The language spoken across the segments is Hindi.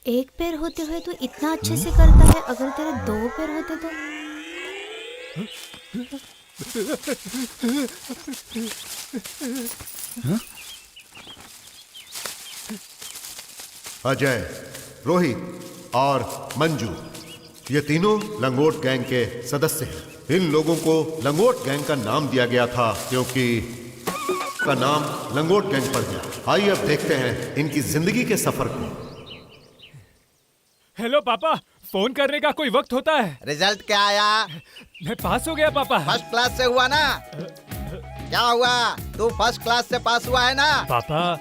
एक पैर होते हुए तो इतना अच्छे से करता है, अगर तेरे दो पैर होते तो। अजय, रोहित और मंजू, ये तीनों लंगोट गैंग के सदस्य हैं। इन लोगों को लंगोट गैंग का नाम दिया गया था क्योंकि का नाम लंगोट गैंग पड़ गया। आइए अब देखते हैं इनकी जिंदगी के सफर को। हेलो पापा, फोन करने का कोई वक्त होता है? रिजल्ट क्या आया? मैं पास हो गया पापा। फर्स्ट क्लास से हुआ ना? क्या हुआ, तू फर्स्ट क्लास से पास हुआ है ना? पापा,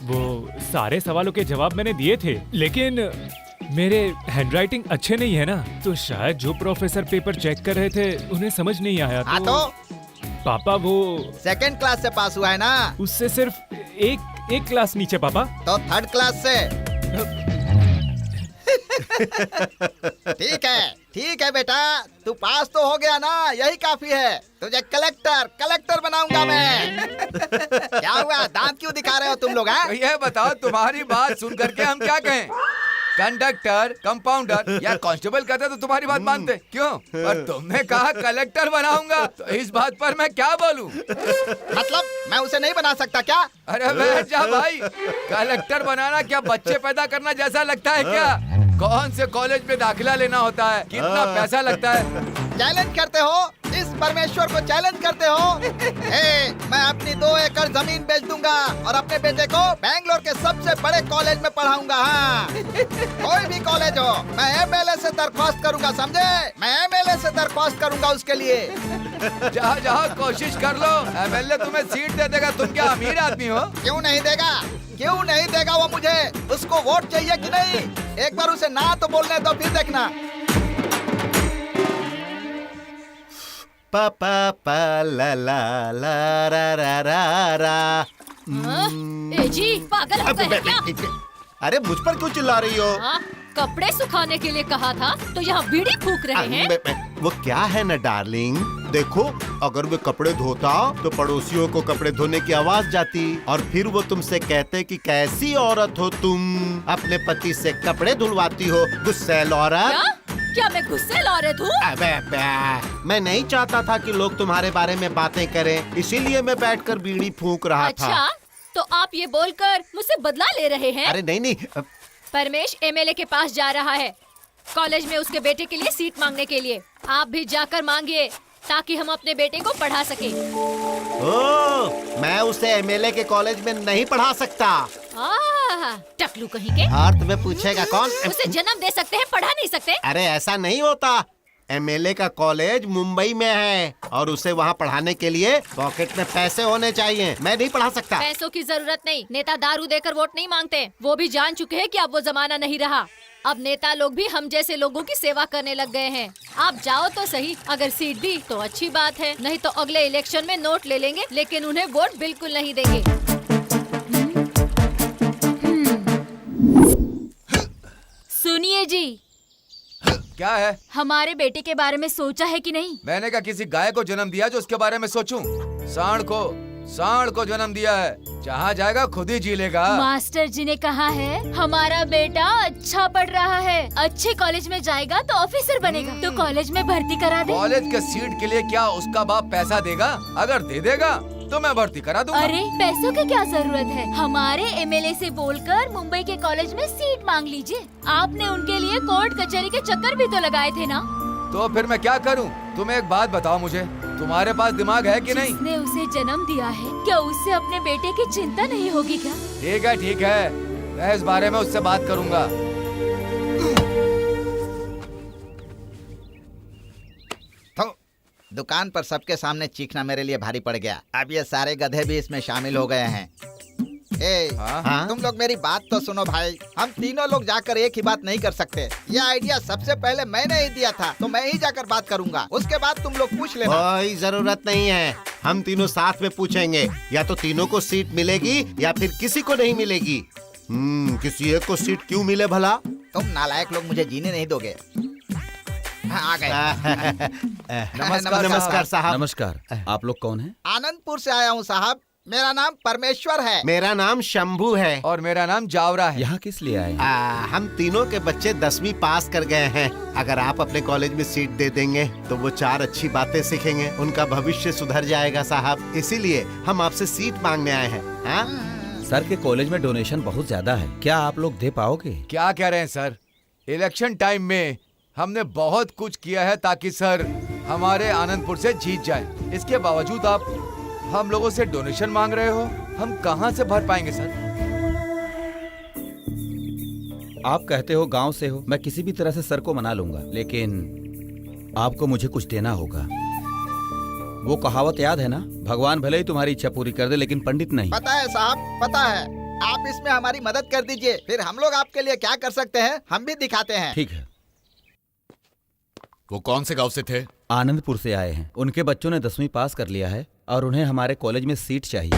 वो सारे सवालों के जवाब मैंने दिए थे, लेकिन मेरे हैंडराइटिंग अच्छे नहीं है ना, तो शायद जो प्रोफेसर पेपर चेक कर रहे थे उन्हें समझ नहीं आया। हाँ तो पापा, वो सेकंड क्लास से पास हुआ है ना? उससे सिर्फ एक क्लास नीचे पापा। तो थर्ड क्लास से। ठीक है बेटा, तू पास तो हो गया ना, यही काफी है। तुझे कलेक्टर बनाऊंगा मैं। क्या हुआ, दांत क्यों दिखा रहे हो तुम लोग? तो ये बताओ, तुम्हारी बात सुन करके हम क्या कहें? कंडक्टर, कंपाउंडर या कांस्टेबल कहते तो तुम्हारी बात मानते, क्यों? पर तुमने कहा कलेक्टर बनाऊंगा, तो इस बात पर मैं क्या बोलूं? मतलब मैं उसे नहीं बना सकता क्या? अरे बैठ जा भाई, कलेक्टर बनाना क्या बच्चे पैदा करना जैसा लगता है क्या? कौन से कॉलेज में दाखिला लेना होता है, कितना पैसा लगता है? चैलेंज करते हो, इस परमेश्वर को चैलेंज करते हो? मैं अपनी 2 एकड़ जमीन बेच दूंगा और अपने बेटे को बैंगलोर के सबसे बड़े कॉलेज में पढ़ाऊंगा। हाँ, कोई भी कॉलेज हो, मैं एमएलए से दरख्वास्त करूंगा, समझे? मैं एमएलए से दरख्वास्त करूंगा उसके लिए। जहाँ कोशिश कर लो, एमएलए तुम्हें सीट दे देगा। तुम क्या अमीर आदमी हो? क्यों नहीं देगा वो मुझे? उसको वोट चाहिए कि नहीं? एक बार उसे ना तो बोलने दो, फिर देखना। पा पा पा ला ला ला रा रा रा रा। ए जी, पागल हो गए क्या? अरे मुझ पर क्यों चिल्ला रही हो? हाँ, कपड़े सुखाने के लिए कहा था तो यहाँ बीड़ी फूक रहे हैं। वो क्या है ना डार्लिंग, देखो अगर वे कपड़े धोता तो पड़ोसियों को कपड़े धोने की आवाज जाती और फिर वो तुमसे कहते कि कैसी औरत हो तुम, अपने पति से कपड़े धुलवाती हो, गुस्सैल औरत। क्या मैं गुस्से औरत हूँ? अबे मैं नहीं चाहता था कि लोग तुम्हारे बारे में बातें करें, इसीलिए मैं बैठकर बीड़ी फूंक रहा था। अच्छा, तो आप ये बोलकर मुझसे बदला ले रहे हैं? अरे नहीं। परमेश एमएलए के पास जा रहा है कॉलेज में उसके बेटे के लिए सीट मांगने के लिए। आप भी जाकर मांगिए ताकि हम अपने बेटे को पढ़ा सके। ओह, मैं उसे एमएलए के कॉलेज में नहीं पढ़ा सकता। टकलू कहीं के। और तुम्हें पूछेगा कौन? उसे जन्म दे सकते हैं, पढ़ा नहीं सकते? अरे ऐसा नहीं होता, एमएलए का कॉलेज मुंबई में है और उसे वहाँ पढ़ाने के लिए पॉकेट में पैसे होने चाहिए। मैं नहीं पढ़ा सकता। पैसों की जरूरत नहीं, नेता दारू देकर वोट नहीं मांगते। वो भी जान चुके हैं कि अब वो जमाना नहीं रहा। अब नेता लोग भी हम जैसे लोगों की सेवा करने लग गए हैं। आप जाओ तो सही, अगर सीट दी तो अच्छी बात है, नहीं तो अगले इलेक्शन में नोट ले लेंगे, लेकिन उन्हें वोट बिल्कुल नहीं देंगे। सुनिए जी। क्या है? हमारे बेटे के बारे में सोचा है कि नहीं? मैंने क्या किसी गाय को जन्म दिया जो उसके बारे में सोचूं? सांड को जन्म दिया है, जहाँ जाएगा खुद ही जी लेगा। मास्टर जी ने कहा है हमारा बेटा अच्छा पढ़ रहा है, अच्छे कॉलेज में जाएगा तो ऑफिसर बनेगा, तो कॉलेज में भर्ती करा दे। कॉलेज के सीट के लिए क्या उसका बाप पैसा देगा? अगर दे देगा तो मैं भर्ती करा दूंगा। अरे पैसों की क्या जरूरत है? हमारे एमएलए से बोलकर मुंबई के कॉलेज में सीट मांग लीजिए। आपने उनके लिए कोर्ट कचहरी के चक्कर भी तो लगाए थे ना। तो फिर मैं क्या करूं? तुम एक बात बताओ मुझे, तुम्हारे पास दिमाग है कि नहीं? जिसने उसे जन्म दिया है, क्या उससे अपने बेटे की चिंता नहीं होगी क्या? ठीक है, मैं इस बारे में उससे बात करूंगा। तो दुकान पर सबके सामने चीखना मेरे लिए भारी पड़ गया। अब ये सारे गधे भी इसमें शामिल हो गए हैं। हाँ? तुम लोग मेरी बात तो सुनो भाई, हम तीनों लोग जाकर एक ही बात नहीं कर सकते। ये आइडिया सबसे पहले मैंने ही दिया था, तो मैं ही जाकर बात करूंगा, उसके बाद तुम लोग पूछ लेना। कोई जरूरत नहीं है, हम तीनों साथ में पूछेंगे। या तो तीनों को सीट मिलेगी या फिर किसी को नहीं मिलेगी। किसी एक को सीट क्यों मिले भला? तुम नालायक लोग मुझे जीने नहीं दोगे। हाँ, आ गए। नमस्कार साहब। नमस्कार। आप लोग कौन हैं? आनंदपुर से आया हूँ साहब। मेरा नाम परमेश्वर है। मेरा नाम शंभू है। और मेरा नाम जावरा है। यहाँ किस लिए आए? हम तीनों के बच्चे 10वीं पास कर गए हैं। अगर आप अपने कॉलेज में सीट दे देंगे तो वो 4 अच्छी बातें सीखेंगे, उनका भविष्य सुधर जाएगा साहब। इसीलिए हम आपसे सीट मांगने आए हैं। हाँ? सर के कॉलेज में डोनेशन बहुत ज्यादा है, क्या आप लोग दे पाओगे? क्या कह रहे हैं सर? इलेक्शन टाइम में हमने बहुत कुछ किया है ताकि सर हमारे आनंदपुर से जीत जाए। इसके बावजूद आप हम लोगों से डोनेशन मांग रहे हो? हम कहां से भर पाएंगे सर? आप कहते हो गांव से हो, मैं किसी भी तरह से सर को मना लूंगा, लेकिन आपको मुझे कुछ देना होगा। वो कहावत याद है ना, भगवान भले ही तुम्हारी इच्छा पूरी कर दे लेकिन पंडित नहीं। पता है साहब, पता है। आप इसमें हमारी मदद कर दीजिए, फिर हम लोग आपके लिए क्या कर सकते हैं हम भी दिखाते हैं। ठीक है। वो कौन से गांव से थे? आनंदपुर से आए हैं। उनके बच्चों ने 10वीं पास कर लिया है और उन्हें हमारे कॉलेज में सीट चाहिए।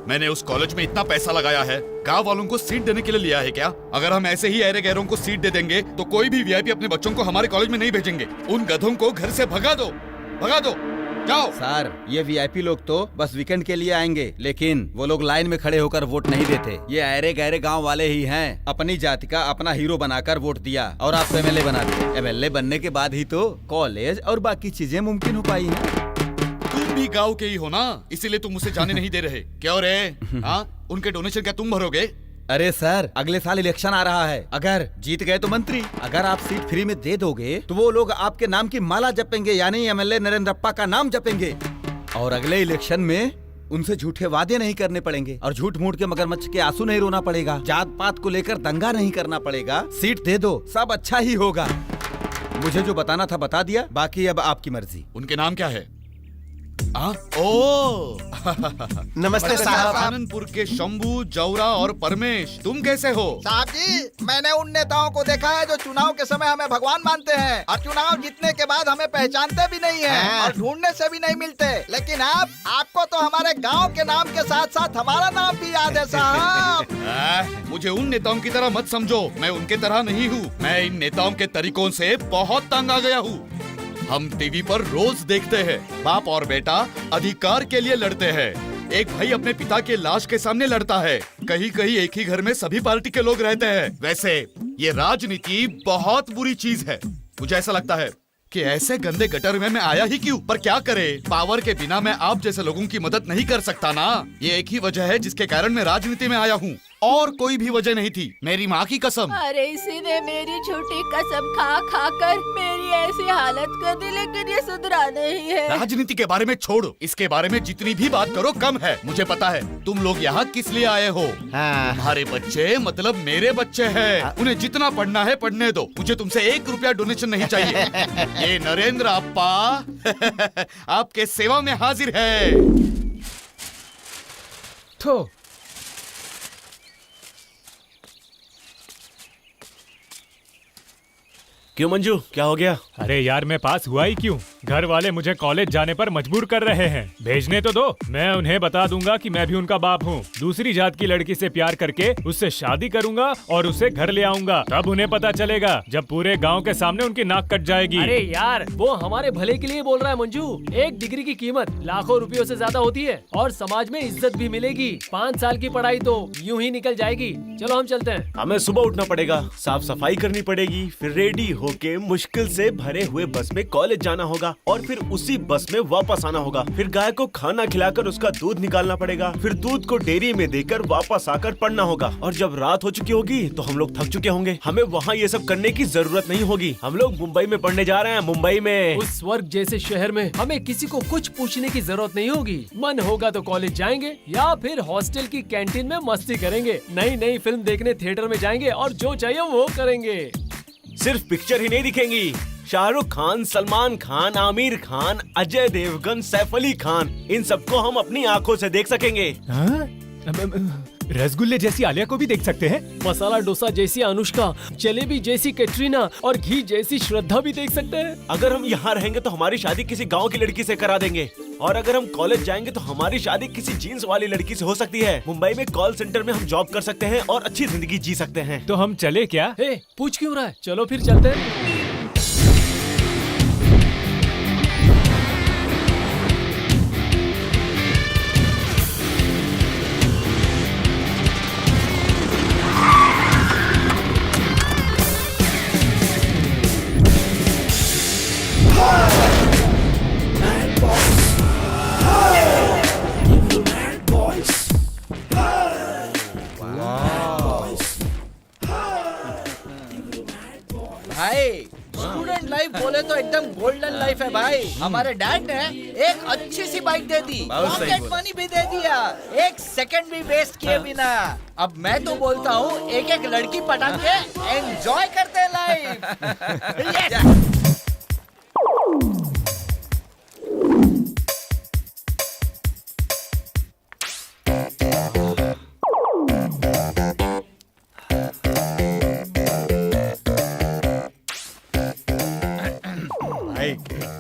मैंने उस कॉलेज में इतना पैसा लगाया है, गांव वालों को सीट देने के लिए लिया है क्या? अगर हम ऐसे ही ऐरे गैरों को सीट दे देंगे तो कोई भी वीआईपी अपने बच्चों को हमारे कॉलेज में नहीं भेजेंगे। उन गधों को घर से भगा दो, भगा दो, जाओ। सर, ये वीआईपी लोग तो बस वीकेंड के लिए आएंगे, लेकिन वो लोग लाइन में खड़े होकर वोट नहीं देते। ये ऐरे गहरे गांव वाले ही हैं। अपनी जाति का अपना हीरो बनाकर वोट दिया और आपको एमएलए बना दिया। एमएलए बनने के बाद ही तो कॉलेज और बाकी चीजें मुमकिन हो पाई हैं। तुम भी गांव के ही हो ना, इसीलिए तुम मुझे जाने नहीं दे रहे। क्यों रे? हाँ, उनके डोनेशन क्या तुम भरोगे? अरे सर, अगले साल इलेक्शन आ रहा है, अगर जीत गए तो मंत्री। अगर आप सीट फ्री में दे दोगे तो वो लोग आपके नाम की माला जपेंगे, यानी एमएलए नरेंद्रप्पा का नाम जपेंगे। और अगले इलेक्शन में उनसे झूठे वादे नहीं करने पड़ेंगे और झूठ मूठ के मगरमच्छ के आंसू नहीं रोना पड़ेगा। जात पात को लेकर दंगा नहीं करना पड़ेगा। सीट दे दो, सब अच्छा ही होगा। मुझे जो बताना था बता दिया, बाकी अब आपकी मर्जी। उनके नाम क्या है? ओ नमस्ते साहब। आनंदपुर के शंभू, जौरा और परमेश, तुम कैसे हो? साहब जी, मैंने उन नेताओं को देखा है जो चुनाव के समय हमें भगवान मानते हैं और चुनाव जीतने के बाद हमें पहचानते भी नहीं है और ढूंढने से भी नहीं मिलते। लेकिन आपको तो हमारे गांव के नाम के साथ साथ हमारा नाम भी याद है साहब। मुझे उन नेताओं की तरह मत समझो, मैं उनके तरह नहीं हूँ। मैं इन नेताओं के तरीकों से बहुत तंग आ गया हूँ। हम टीवी पर रोज देखते हैं, बाप और बेटा अधिकार के लिए लड़ते हैं। एक भाई अपने पिता के लाश के सामने लड़ता है। कहीं कहीं एक ही घर में सभी पार्टी के लोग रहते हैं। वैसे ये राजनीति बहुत बुरी चीज है। मुझे ऐसा लगता है कि ऐसे गंदे गटर में मैं आया ही क्यों? पर क्या करे, पावर के बिना मैं आप जैसे लोगों की मदद नहीं कर सकता ना। ये एक ही वजह है जिसके कारण मैं राजनीति में आया हूँ, और कोई भी वजह नहीं थी। मेरी माँ की कसम। अरे इसी ने मेरी झूठी कसम खा खा कर मेरी ऐसी हालत कर दी, लेकिन ये सुधरा नहीं है। राजनीति के बारे में छोड़ो, इसके बारे में जितनी भी बात करो कम है। मुझे पता है तुम लोग यहाँ किस लिए आए हो। तुम्हारे बच्चे मतलब मेरे बच्चे हैं। उन्हें जितना पढ़ना है पढ़ने दो। मुझे तुमसे 1 रुपया डोनेशन नहीं चाहिए। ये नरेंद्र अप्पा आपके सेवा में हाजिर है। तो क्यों मंजू, क्या हो गया? अरे यार, मैं पास हुआ ही क्यों? घर वाले मुझे कॉलेज जाने पर मजबूर कर रहे हैं। भेजने तो दो, मैं उन्हें बता दूंगा कि मैं भी उनका बाप हूँ। दूसरी जात की लड़की से प्यार करके उससे शादी करूंगा और उसे घर ले आऊंगा। तब उन्हें पता चलेगा, जब पूरे गांव के सामने उनकी नाक कट जाएगी। अरे यार, वो हमारे भले के लिए बोल रहा है मंजू। 1 डिग्री की कीमत लाखों रुपयों से ज्यादा होती है और समाज में इज्जत भी मिलेगी। 5 साल की पढ़ाई तो यूं ही निकल जाएगी। चलो हम चलते हैं। हमें सुबह उठना पड़ेगा, साफ सफाई करनी पड़ेगी, फिर रेडी होके मुश्किल से भरे हुए बस में कॉलेज जाना होगा और फिर उसी बस में वापस आना होगा। फिर गाय को खाना खिलाकर उसका दूध निकालना पड़ेगा, फिर दूध को डेयरी में देकर वापस आकर पढ़ना होगा। और जब रात हो चुकी होगी तो हम लोग थक चुके होंगे। हमें वहाँ ये सब करने की जरूरत नहीं होगी। हम लोग मुंबई में पढ़ने जा रहे हैं। मुंबई में उस स्वर्ग जैसे शहर में हमें किसी को कुछ पूछने की जरूरत नहीं होगी। मन होगा तो कॉलेज जाएंगे या फिर हॉस्टल की कैंटीन में मस्ती करेंगे। नई नई फिल्म देखने थिएटर में जाएंगे और जो चाहिए वो करेंगे। सिर्फ पिक्चर ही नहीं दिखेंगी। शाहरुख खान, सलमान खान, आमिर खान, अजय देवगन, सैफ अली खान, इन सबको हम अपनी आंखों से देख सकेंगे। रसगुल्ले जैसी आलिया को भी देख सकते हैं। मसाला डोसा जैसी अनुष्का, जलेबी जैसी कैटरीना और घी जैसी श्रद्धा भी देख सकते हैं। अगर हम यहाँ रहेंगे तो हमारी शादी किसी गांव की लड़की से करा देंगे, और अगर हम कॉलेज जाएंगे तो हमारी शादी किसी जीन्स वाली लड़की से हो सकती है। मुंबई में कॉल सेंटर में हम जॉब कर सकते हैं और अच्छी जिंदगी जी सकते हैं। तो हम चले क्या? पूछ क्यों रहा है? चलो फिर चलते हैं। बोले तो एकदम गोल्डन लाइफ है भाई। हमारे डैड ने एक अच्छी सी बाइक दे दी, पॉकेट मनी भी दे दिया, एक सेकंड भी वेस्ट किए बिना। अब मैं तो बोलता हूँ एक एक लड़की पटा के एंजॉय करते लाइफ।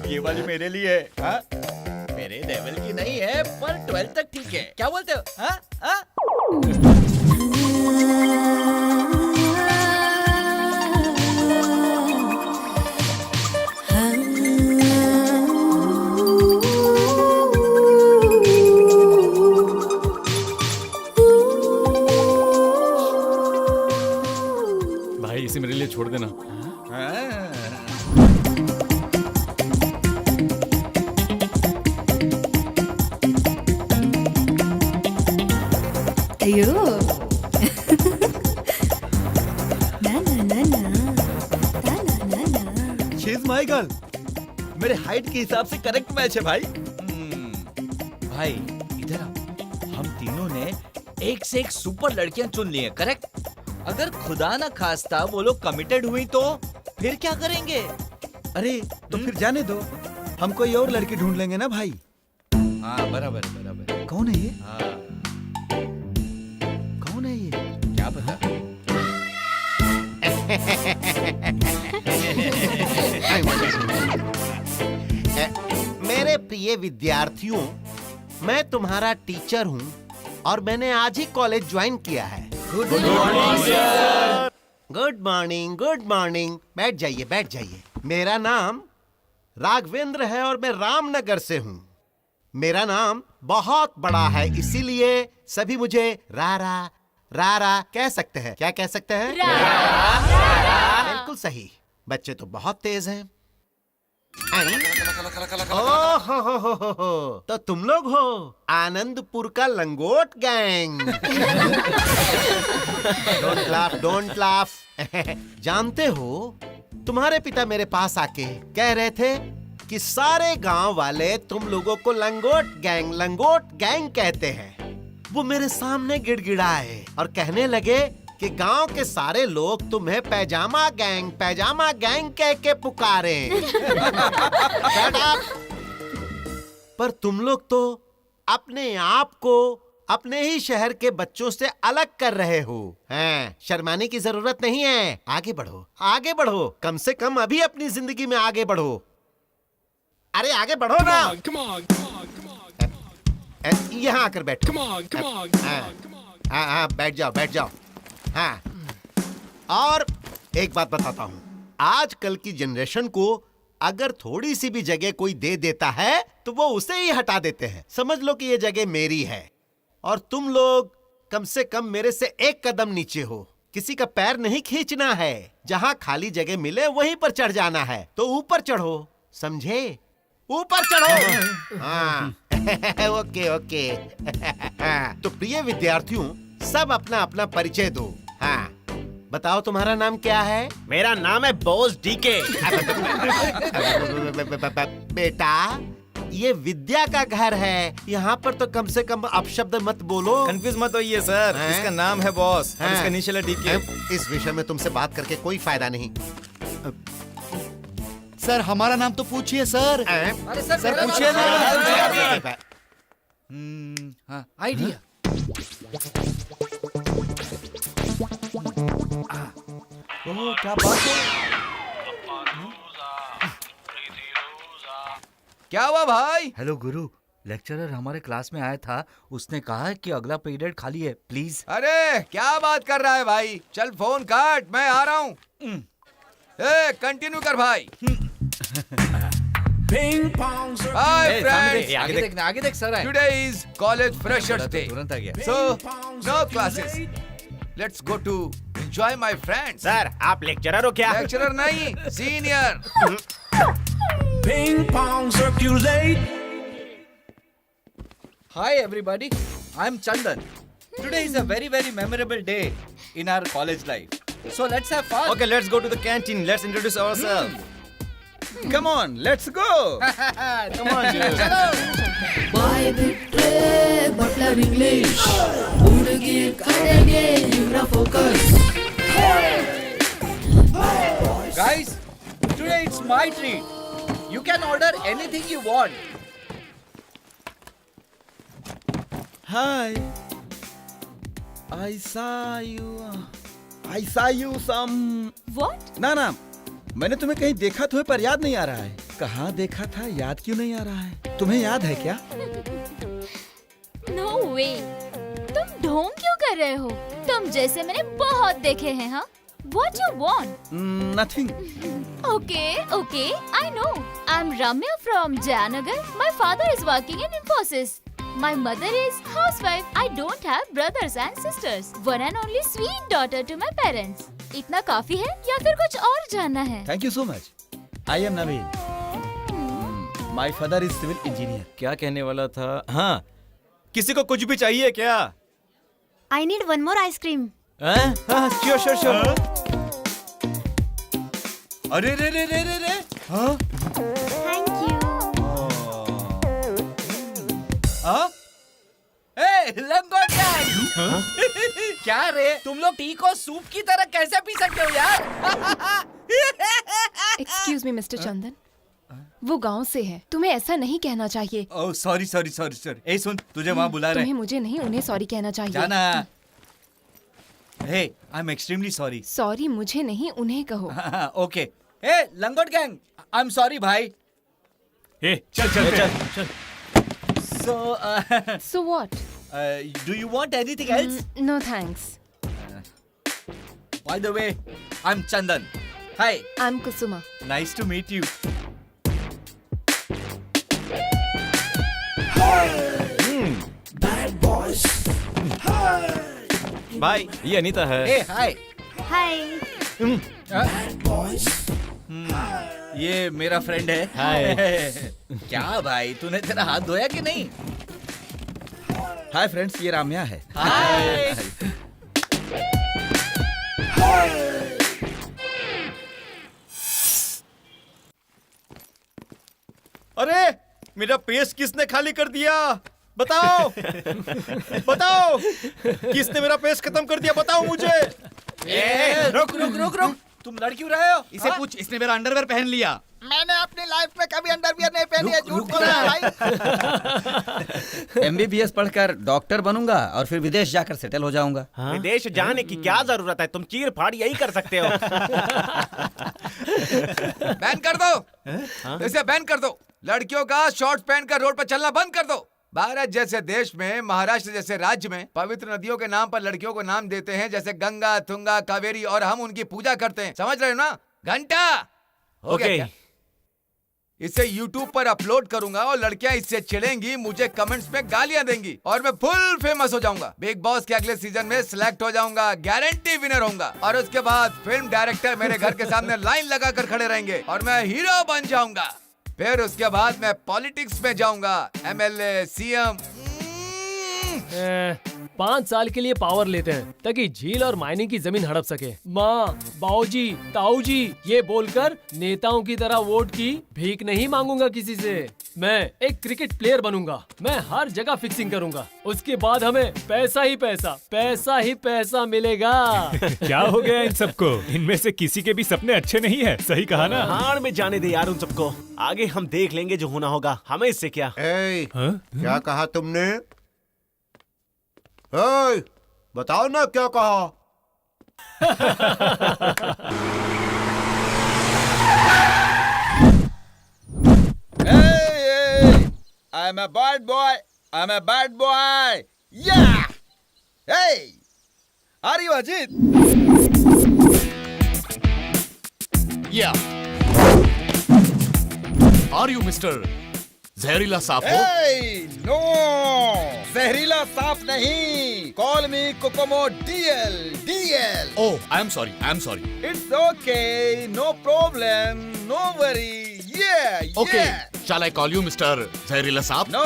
ये वाली मेरे लिए है। हाँ? मेरे लेवल की नहीं है पर 12 तक ठीक है। क्या बोलते हो? हाँ? हाँ? भाई इसे मेरे लिए छोड़ देना। अयो ना ना ना ना ना ना ना ना। She is my girl. मेरे हाइट के हिसाब से करेक्ट मैच है भाई। भाई इधर आओ। हम तीनों ने एक से एक सुपर लड़कियां चुन ली हैं, करेक्ट? अगर खुदा ना खास्ता वो लोग कमिटेड हुई तो फिर क्या करेंगे? अरे तो फिर जाने दो, हम कोई और लड़की ढूंढ लेंगे ना भाई। हाँ बराबर बराबर। कौन है ये? हाँ कौन है ये? क्या पता। मेरे प्रिय विद्यार्थियों, मैं तुम्हारा टीचर हूँ और मैंने आज ही कॉलेज ज्वाइन किया है। Good morning, good morning. बैठ जाइए, बैठ जाइए। मेरा नाम राघवेंद्र है और मैं रामनगर से हूँ। मेरा नाम बहुत बड़ा है, इसीलिए सभी मुझे रारा रारा कह सकते हैं। क्या कह सकते हैं? बिल्कुल सही। बच्चे तो बहुत तेज हैं। ओहो, तो तुम लोग हो आनंदपुर का लंगोट gang. Don't laugh, don't laugh. जानते हो, तुम्हारे पिता मेरे पास आके कह रहे थे कि सारे गांव वाले तुम लोगों को लंगोट गैंग कहते हैं। वो मेरे सामने गिड़गिड़ाए और कहने लगे कि गांव के सारे लोग तुम्हें पैजामा गैंग कह के पुकारे। Shut up! पर तुम लोग तो अपने आप को अपने ही शहर के बच्चों से अलग कर रहे हो। हैं, शर्माने की जरूरत नहीं है। आगे बढ़ो, आगे बढ़ो। कम से कम अभी अपनी जिंदगी में आगे बढ़ो। अरे आगे बढ़ो ना। यहाँ आकर बैठो। हाँ, बैठ जाओ, बैठ जाओ। हाँ, और एक बात बताता हूँ, आजकल की जनरेशन को अगर थोड़ी सी भी जगह कोई दे देता है तो वो उसे ही हटा देते हैं। समझ लो कि ये जगह मेरी है और तुम लोग कम से कम मेरे से एक कदम नीचे हो। किसी का पैर नहीं खींचना है। जहाँ खाली जगह मिले वहीं पर चढ़ जाना है। तो ऊपर चढ़ो, समझे? ऊपर चढ़ो। हाँ। Okay okay. तो प्रिय विद्यार्थियों, सब अपना अपना परिचय दो। हाँ, बताओ तुम्हारा नाम क्या है? मेरा नाम है बॉस डीके। बेटा, ये विद्या का घर है। यहाँ पर तो कम से कम अपशब्द मत बोलो। कंफ्यूज मत होइए सर, हैं? इसका नाम है बॉस और इसका इनिशियल है डीके। इस विषय में तुमसे बात करके कोई फायदा नहीं। सर हमारा नाम तो पूछिए सर। अरे सर सर पूछिए ना। हाँ, आइडिया। ओह, क्या बात है। क्या हुआ भाई? हेलो गुरु, लेक्चरर हमारे क्लास में आया था। उसने कहा है कि अगला पीरियड खाली है, प्लीज। अरे क्या बात कर रहा है भाई? चल फोन काट, मैं आ रहा हूँ। कंटिन्यू कर भाई। हाय फ्रेंड्स, आगे देख sir. Today is college freshers day, तुरंत आ गया। So no classes. Let's go to enjoy my friends. Sir आप लेक्चरर हो क्या? लेक्चरर नहीं, senior. Hi everybody, I am Chandan. Today is a very memorable day in our college life. So let's have fun. Okay, let's go to the canteen. Let's introduce ourselves. Come on, let's go. ಬಾಯ್ ಬಿಟ್ರೆ ಬಟ್ಲರ್ ಇಂಗ್ಲಿಷ್ ಹುಡುಗಿ ಕಡೆಗೆ ಇವರ focus Guys, today it's my treat. You can order anything you want. Hi. I saw you some. What? ना ना, मैंने तुम्हें कहीं देखा तुम्हें पर याद नहीं आ रहा है। कहाँ देखा था याद क्यों नहीं आ रहा है? तुम्हें याद है क्या? No way. तुम ढोंग क्यों कर रहे हो? तुम जैसे मैंने बहुत देखे हैं, हाँ? What you want? Nothing. Okay, I know. I'm Ramya from Jayanagar. My father is working in Infosys. My mother is housewife. I don't have brothers and sisters. One and only sweet daughter to my parents. इतना काफी है या फिर कुछ और जानना है? Thank you so much. I am Naveen. My father is civil engineer. क्या कहने वाला था? हाँ, किसी को कुछ भी चाहिए क्या? I need one more ice cream. हाँ, श्योर। अरे रे। हाँ? Thank you. हाँ? लंगोट गैंग! क्या रे, तुम लोग टी को सूप की तरह कैसे पी सकते हो यार? एक्सक्यूज मी मिस्टर चंदन, वो गांव से है, तुम्हें ऐसा नहीं कहना चाहिए। Oh sorry. ए सुन, तुझे वहाँ बुला रहे तुम्हें मुझे नहीं उन्हें सॉरी कहना चाहिए। जाना। Hey, I am extremely sorry. Sorry मुझे नहीं उन्हें कहो। ओके। ए लंगोट गैंग, आई एम सॉरी भाई। ए, चल। So what? Do you want anything else? No thanks. By the way, I am Chandan. Hi, I am Kusuma. Nice to meet you. Bye, ये अनीता है। ए हाय। ये मेरा फ्रेंड है। हाय। क्या भाई, तूने तेरा हाथ धोया कि नहीं? हाय फ्रेंड्स, ये राम्या है। हाय। अरे, मेरा पेस्ट किसने खाली कर दिया? बताओ। किसने मेरा पेस्ट खत्म कर दिया? बताओ मुझे। रुक। तुम लड़ क्यों रहे हो? इसे पूछ, इसने मेरा अंडरवेयर पहन लिया। मैंने अपनी लाइफ में कभी अंडरवियर नहीं पहनी है, झूठ बोल रहा है भाई। MBBS पढ़कर डॉक्टर बनूंगा और फिर विदेश जाकर सेटल हो जाऊंगा। विदेश जाने की क्या जरूरत है? तुम चीर फाड़ यही कर सकते हो। बैन कर दो। इसे बैन कर दो। लड़कियों का शॉर्ट्स पहनकर रोड पर चलना बंद कर दो। भारत जैसे देश में, महाराष्ट्र जैसे राज्य में पवित्र नदियों के नाम पर लड़कियों को नाम देते हैं, जैसे गंगा, तुंगा, कावेरी, और हम उनकी पूजा करते हैं। समझ रहे हो ना? घंटा हो गया क्या? इसे YouTube पर अपलोड करूंगा और लड़कियां इससे चिढ़ेंगी, मुझे कमेंट्स में गालियां देंगी और मैं फुल फेमस हो जाऊंगा। बिग बॉस के अगले सीजन में सिलेक्ट हो जाऊंगा, गारंटी विनर होऊंगा। और उसके बाद फिल्म डायरेक्टर मेरे घर के सामने लाइन लगाकर खड़े रहेंगे और मैं हीरो बन जाऊंगा। फिर उसके बाद मैं पॉलिटिक्स में जाऊंगा, MLA, CM। 5 साल के लिए पावर लेते हैं ताकि झील और मायनिंग की जमीन हड़प सके। माँ, बाऊजी, ताऊजी ये बोलकर नेताओं की तरह वोट की भीख नहीं मांगूंगा किसी से। मैं एक क्रिकेट प्लेयर बनूंगा। मैं हर जगह फिक्सिंग करूंगा। उसके बाद हमें पैसा ही पैसा मिलेगा। क्या हो गया इन सबको? इनमें से किसी के भी सपने अच्छे नहीं है। सही कहा ना? हाड़ में जाने दे यार उन सबको। आगे हम देख लेंगे, जो होना होगा। हमें इससे क्या? क्या कहा तुमने? बताओ ना क्या कहा? I'm a bad boy. Yeah. Hey, are you Ajit? Yeah. Are you Mr. जहरीला सांप हो? Hey, no, जहरीला सांप नहीं। Call me Kokomo DL. Oh, I'm sorry. It's okay, no problem, no worry. Yeah. Okay, shall I call you Mr. जहरीला सांप? No,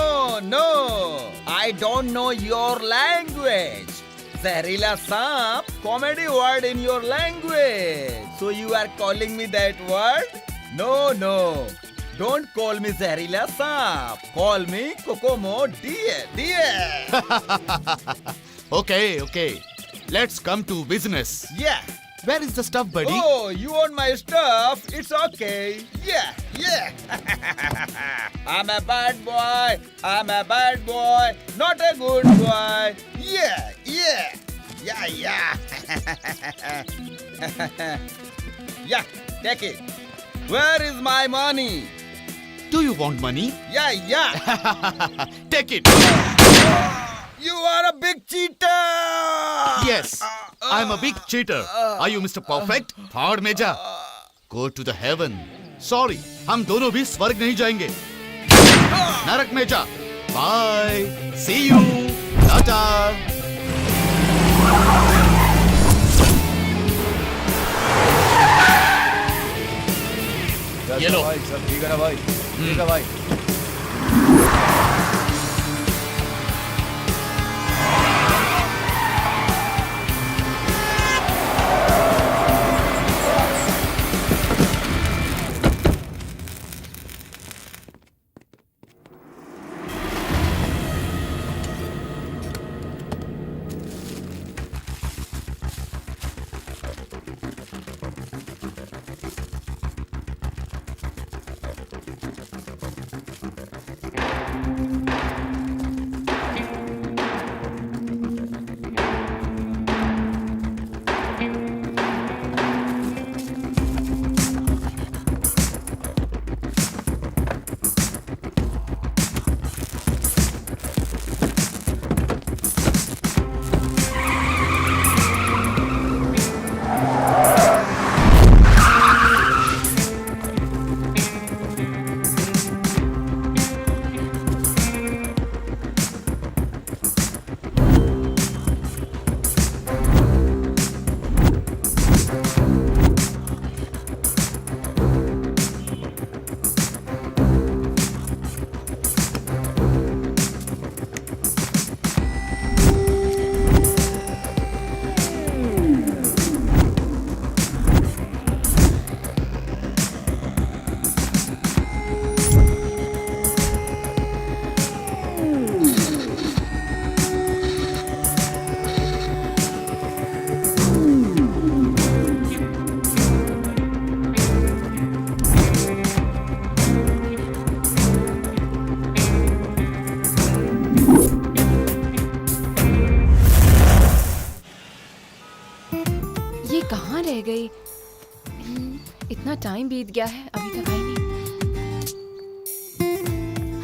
I don't know your language. Zahirila Saap, comedy word in your language. So you are calling me that word? No don't call me जहरीला सांप, call me Kokomo dear. Okay. Let's come to business. Yeah. Where is the stuff, buddy? Oh, you want my stuff? It's okay. Yeah. I'm a bad boy, not a good boy. Yeah. Yeah, take it. Where is my money? Do you want money? Yeah. Take it. You are a big cheater. Yes, I'm a big cheater. Are you Mr. Perfect? भाड़ में जा. Go to the heaven. Sorry, हम दोनों भी स्वर्ग नहीं जाएंगे. नरक में जा. Bye. See you. Tata. ये लो. सब ठीक है ना भाई? ठीक है भाई. कहाँ रह गई? इतना टाइम बीत गया है, अभी तक आई नहीं।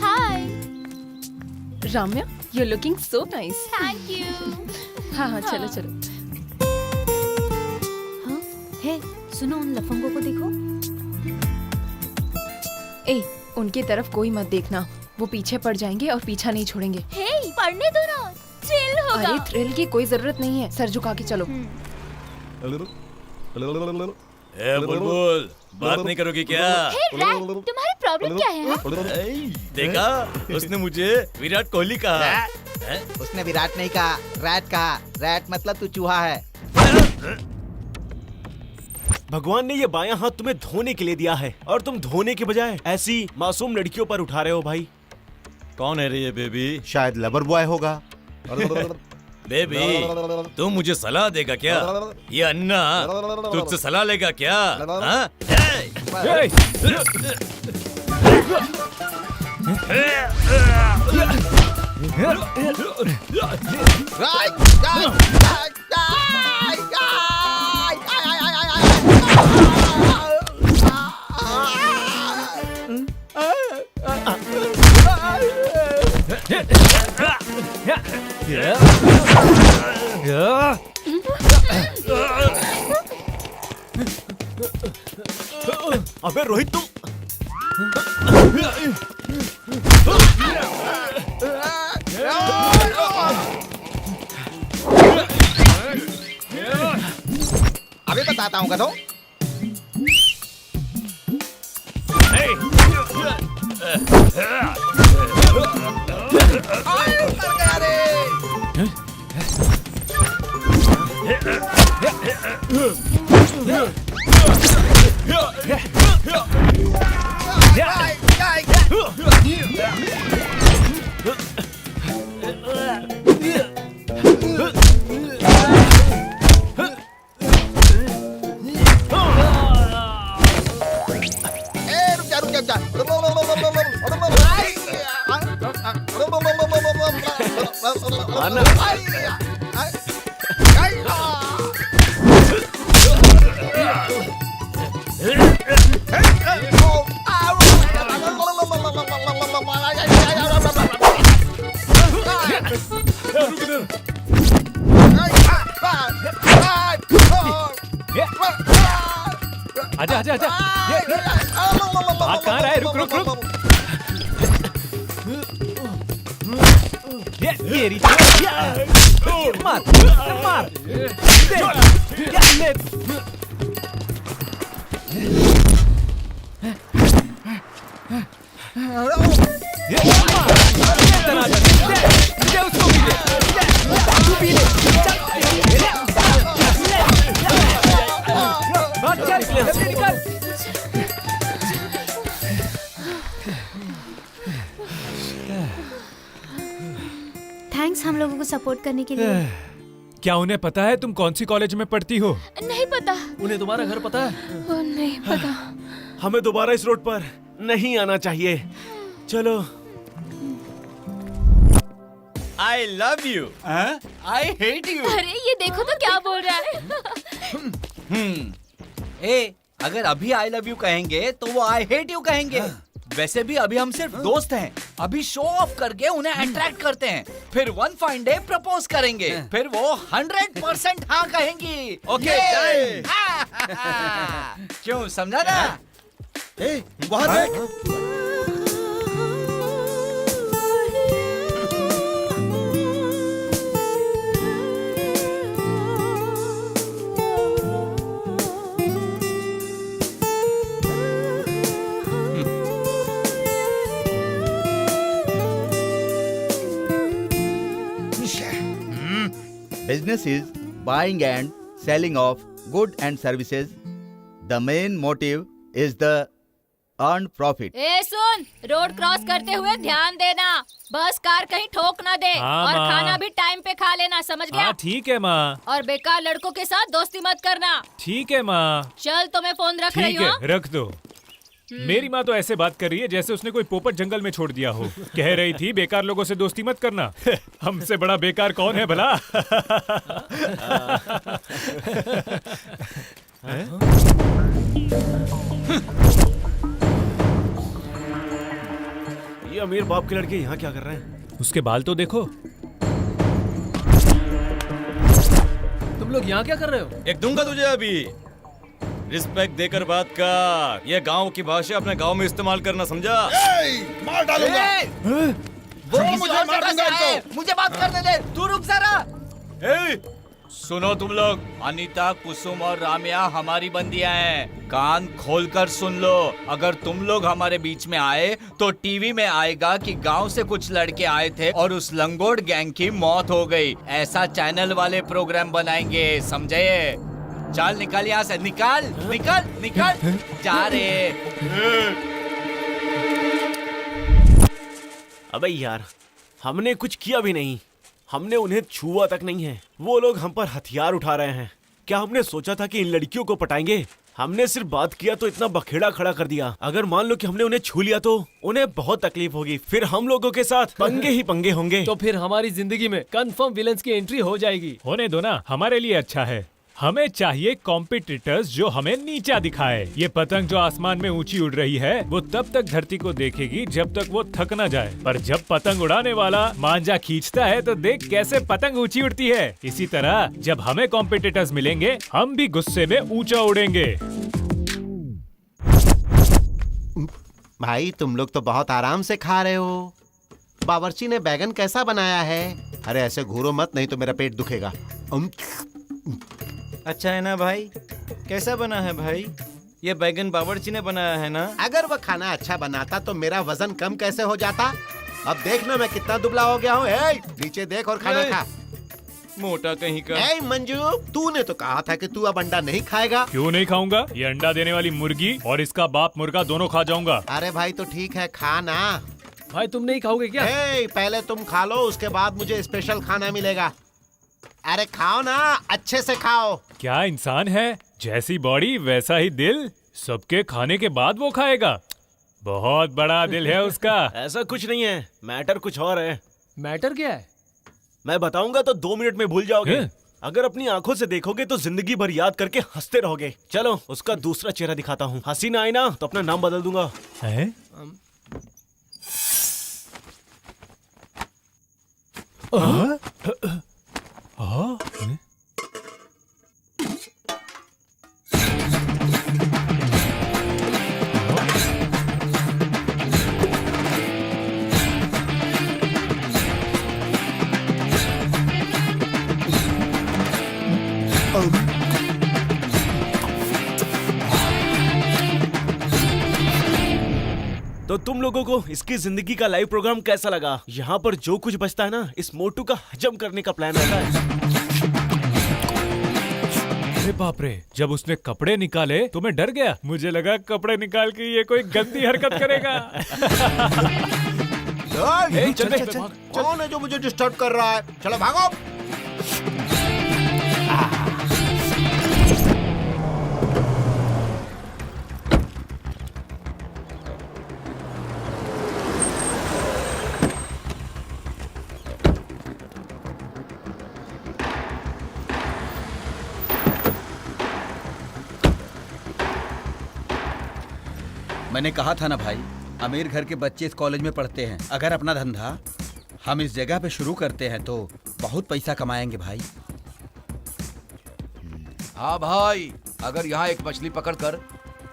Hi, Ramya, you're looking so nice. Thank you. हाँ, चलो। हाँ, है, सुनो उन लफंगों को देखो। ए, उनकी तरफ कोई मत देखना, वो पीछे पड़ जाएंगे और पीछा नहीं छोड़ेंगे। हे, पढ़ने दो ना, थ्रिल होगा। अरे थ्रिल की कोई जरूरत नहीं है, सर झुका के चलो। बुलबुल, बात नहीं करोगी क्या? हे रैट, तुम्हारी प्रॉब्लम क्या है? देखा, उसने मुझे विराट कोहली कहा। उसने विराट नहीं कहा, रैट कहा। रैट मतलब तू चूहा है। भगवान ने ये बायां हाथ तुम्हें धोने के लिए दिया है और तुम धोने के बजाय ऐसी मासूम लड़कियों पर उठा रहे हो भाई। कौन है रे ये बेबी? शायद लवर बॉय होगा। बेबी, तुम मुझे सलाह देगा क्या? ये अन्ना तुझसे सलाह लेगा क्या? हाँ? अबे रोहित तुम अभी बताता हूँ कदों। आजा आजा आजा। भाग कहाँ रहा है? रुक रुक रुक। ये रीच। मार मार। ले। थैंक्स हम लोगों को सपोर्ट करने के लिए। क्या उन्हें पता है तुम कौन सी कॉलेज में पढ़ती हो? नहीं पता। उन्हें तुम्हारा घर पता है? नहीं पता। हमें दोबारा इस रोड पर नहीं आना चाहिए। चलो। I love you. I hate you. अरे ये देखो तो क्या बोल रहा है। ए, अगर अभी आई लव यू कहेंगे तो वो आई हेट यू कहेंगे। वैसे भी अभी हम सिर्फ दोस्त हैं। अभी शो ऑफ करके उन्हें अट्रैक्ट करते हैं, फिर वन फाइन डे प्रपोज करेंगे, फिर वो 100% हाँ कहेंगी। ओके क्यों, समझा ना? वहाँ देख। Business is buying and selling of goods and services. The main motive is the earned profit. A soon, road cross करते हुए ध्यान देना, बस कार कहीं ठोक ना दे। हाँ, और माँ। खाना भी टाइम पे खा लेना, समझ गया? हाँ ठीक है माँ। और बेकार लड़कों के साथ दोस्ती मत करना। ठीक है माँ। चल तो मैं फोन रख रही ठीक हूँ। है, रख दो। मेरी माँ तो ऐसे बात कर रही है जैसे उसने कोई पोपट जंगल में छोड़ दिया हो। कह रही थी बेकार लोगों से दोस्ती मत करना। हमसे बड़ा बेकार कौन है भला? ये अमीर बाप के लड़के यहाँ क्या कर रहे हैं? उसके बाल तो देखो। तुम लोग यहाँ क्या कर रहे हो? एक दूंगा तुझे अभी। रिस्पेक्ट देकर बात कर। ये गांव की भाषा अपने गांव में इस्तेमाल करना, समझा? मार डालूंगा। वो मुझे मार दूंगा। मुझे बात करने दे, तू रुक जरा। सुनो तुम लोग, अनीता, कुसुम और राम्या हमारी बंदियां हैं। कान खोलकर सुन लो, अगर तुम लोग हमारे बीच में आए तो टीवी में आएगा कि गांव से कुछ लड़के आए थे और उस लंगोट गैंग की मौत हो गई। ऐसा चैनल वाले प्रोग्राम बनाएंगे, समझे? चल निकल यहाँ से, निकल निकल निकल। जा रे। अबे यार, हमने कुछ किया भी नहीं। हमने उन्हें छुआ तक नहीं है। वो लोग हम पर हथियार उठा रहे हैं। क्या हमने सोचा था कि इन लड़कियों को पटाएंगे? हमने सिर्फ बात किया तो इतना बखेड़ा खड़ा कर दिया। अगर मान लो कि हमने उन्हें छू लिया तो उन्हें बहुत तकलीफ होगी। फिर हम लोगों के साथ पंगे ही पंगे होंगे। तो फिर हमारी जिंदगी में कंफर्म विलेंस की एंट्री हो जाएगी। होने दो ना, हमारे लिए अच्छा है। हमें चाहिए कॉम्पिटिटर्स जो हमें नीचा दिखाए। ये पतंग जो आसमान में ऊंची उड़ रही है, वो तब तक धरती को देखेगी जब तक वो थक ना जाए। पर जब पतंग उड़ाने वाला मांझा खींचता है तो देख कैसे पतंग ऊंची उड़ती है। इसी तरह जब हमें कॉम्पिटिटर्स मिलेंगे, हम भी गुस्से में ऊंचा उड़ेंगे। भाई तुम लोग तो बहुत आराम से खा रहे हो। बावर्ची ने बैगन कैसा बनाया है? अरे ऐसे घूरो मत, नहीं तो मेरा पेट दुखेगा। अच्छा है ना भाई? कैसा बना है भाई? ये बैगन बावर्ची ने बनाया है ना? अगर वह खाना अच्छा बनाता तो मेरा वजन कम कैसे हो जाता? अब देखना मैं कितना दुबला हो गया हूँ। नीचे देख और खाना खा। मोटा कहीं का। ए मंजू, तूने तो कहा था कि तू अब अंडा नहीं खाएगा। क्यों नहीं खाऊंगा? ये अंडा देने वाली मुर्गी और इसका बाप मुर्गा दोनों खा जाऊंगा। अरे भाई तो ठीक है, खा ना। भाई तुम नहीं खाओगे क्या? ए, पहले तुम खा लो, उसके बाद मुझे स्पेशल खाना मिलेगा। अरे खाओ ना, अच्छे से खाओ। क्या इंसान है, जैसी बॉडी वैसा ही दिल। सबके खाने के बाद वो खाएगा। बहुत बड़ा दिल है उसका। ऐसा कुछ नहीं है, मैटर कुछ और है। मैटर क्या है? मैं बताऊंगा तो 2 मिनट में भूल जाओगे। हैं? अगर अपनी आंखों से देखोगे तो जिंदगी भर याद करके हंसते रहोगे। चलो उसका दूसरा चेहरा दिखाता हूँ। हंसी ना आई ना तो अपना नाम बदल दूंगा। हैं? तो तुम लोगों को इसकी जिंदगी का लाइव प्रोग्राम कैसा लगा? यहाँ पर जो कुछ बचता है ना, इस मोटू का हजम करने का प्लान रहता है। अरे बाप रे, जब उसने कपड़े निकाले तो मैं डर गया। मुझे लगा कपड़े निकाल के ये कोई गंदी हरकत करेगा। चल, कौन है जो मुझे डिस्टर्ब कर रहा है? चलो भागो। मैंने कहा था ना भाई, अमीर घर के बच्चे इस कॉलेज में पढ़ते हैं। अगर अपना धंधा हम इस जगह पे शुरू करते हैं तो बहुत पैसा कमाएंगे भाई। हाँ भाई, अगर यहाँ एक मछली पकड़कर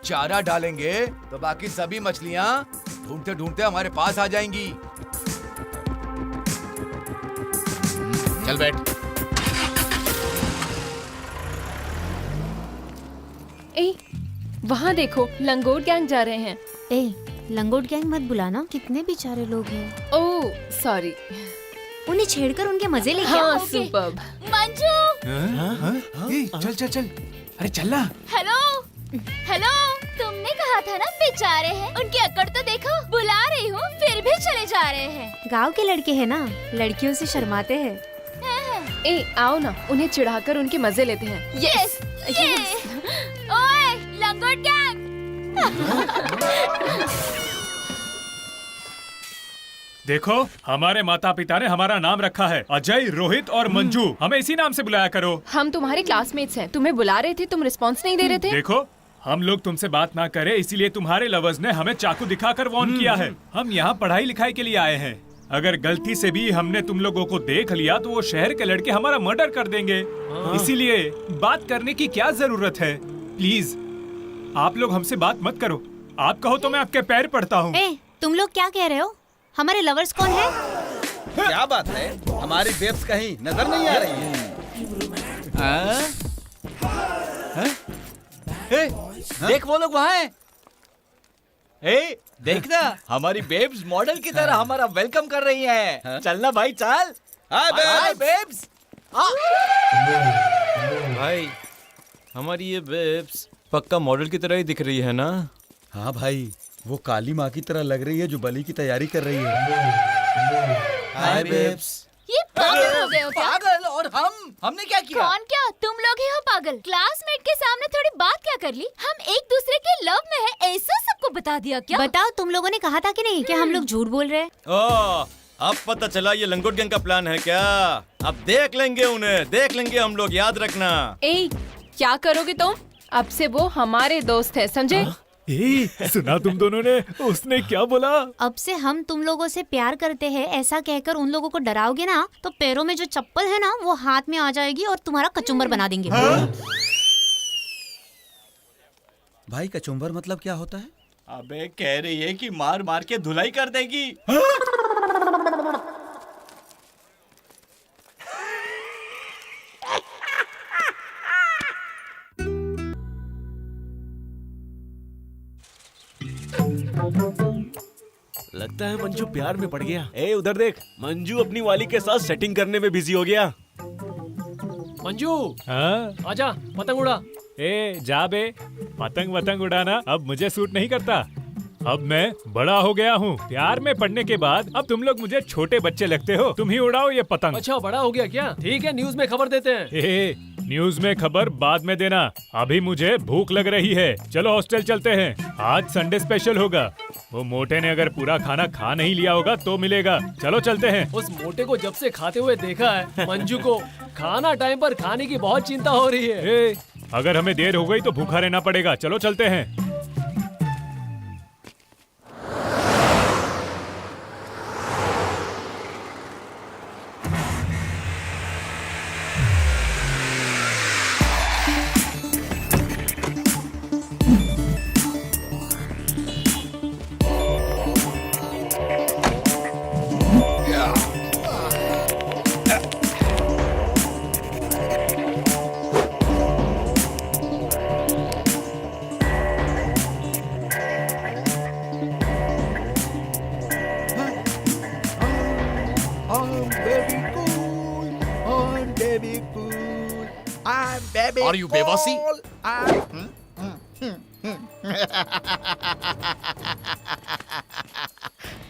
चारा डालेंगे तो बाकी सभी मछलियाँ ढूंढते ढूंढते हमारे पास आ जाएंगी। चल बैठ। ए, वहाँ देखो, लंगोट गैंग जा रहे हैं। ए, लंगोट गैंग मत बुलाना, कितने बेचारे लोग हैं। Oh sorry. उन्हें छेड़कर उनके मजे लेके हाँ, आओ। सुपर्ब। मंजू, चल चल चल, अरे चल ना। हेलो हेलो, तुमने कहा था ना बेचारे हैं, उनकी अकड़ तो देखो। बुला रही हूँ फिर भी चले जा रहे हैं। गांव के लड़के हैं ना, लड़कियों से शर्माते हैं। ए, आओ ना, उन्हें चिढ़ाकर उनके मजे लेते हैं। Yes yes. ओए लंगोट गैंग। देखो, हमारे माता पिता ने हमारा नाम रखा है अजय, रोहित और मंजू। हमें इसी नाम से बुलाया करो। हम तुम्हारे क्लासमेट्स हैं, तुम्हें बुला रहे थे, तुम रिस्पॉन्स नहीं दे रहे थे। देखो, हम लोग तुमसे बात ना करें, इसीलिए तुम्हारे लवर्स ने हमें चाकू दिखाकर वार्न किया है। हम यहाँ पढ़ाई लिखाई के लिए आए हैं। अगर गलती से भी हमने तुम लोगों को देख लिया तो वो शहर के लड़के हमारा मर्डर कर देंगे। इसीलिए बात करने की क्या जरूरत है? प्लीज आप लोग हमसे बात मत करो। आप कहो तो मैं आपके पैर पड़ता हूँ। ए, तुम लोग क्या कह रहे हो? हमारे लवर्स कौन है? क्या बात है, हमारी बेब्स कहीं नजर नहीं आ रही है? देख वो लोग वहाँ हैं। ए, देखना हमारी बेब्स मॉडल की तरह हमारा वेलकम कर रही हैं। चलना भाई, चल। हाय बेब्स। भाई, हमारी ये बेब्स पक्का मॉडल की तरह ही दिख रही है ना? हाँ भाई, वो काली माँ की तरह लग रही है जो बलि की तैयारी कर रही है। हाय बेब्स। ये पागल हो गए हो क्या? पागल? और हमने क्या किया? कौन क्या? तुम लोग ही हो पागल। क्लासमेट के सामने थोड़ी बात क्या कर ली? हम एक दूसरे के लव में है, ऐसा सबको बता दिया क्या? बताओ, तुम लोगों ने कहा था कि नहीं कि हम लोग झूठ बोल रहे हैं? ओह, अब पता चला ये लंगोट गैंग का प्लान है क्या? अब देख लेंगे उन्हें, देख लेंगे हम लोग, याद रखना। ए, क्या करोगे तुम? अब से वो हमारे दोस्त है, समझे? सुना तुम दोनों ने उसने क्या बोला? अब से हम तुम लोगों से प्यार करते हैं ऐसा कहकर उन लोगों को डराओगे ना तो पैरों में जो चप्पल है ना वो हाथ में आ जाएगी और तुम्हारा कचुम्बर बना देंगे। भाई कचुम्बर मतलब क्या होता है? अबे कह रही है कि मार मार के धुलाई कर देगी। लगता है मंजू प्यार में पड़ गया। ए उधर देख, मंजू अपनी वाली के साथ सेटिंग करने में बिजी हो गया। मंजू हाँ? आजा पतंग उड़ा। ए जा बे, पतंग वतंग उड़ाना अब मुझे सूट नहीं करता। अब मैं बड़ा हो गया हूँ। प्यार में पड़ने के बाद अब तुम लोग मुझे छोटे बच्चे लगते हो। तुम ही उड़ाओ ये पतंग। अच्छा बड़ा हो गया क्या? ठीक है न्यूज में खबर देते हैं। न्यूज में खबर बाद में देना, अभी मुझे भूख लग रही है। चलो हॉस्टल चलते हैं, आज संडे स्पेशल होगा। वो मोटे ने अगर पूरा खाना खा नहीं लिया होगा तो मिलेगा। चलो चलते हैं। उस मोटे को जब से खाते हुए देखा है, मंजू को खाना टाइम पर खाने की बहुत चिंता हो रही है। अगर हमें देर हो गई तो भूखा रहना पड़ेगा। चलो चलते हैं। Are you बेवासी?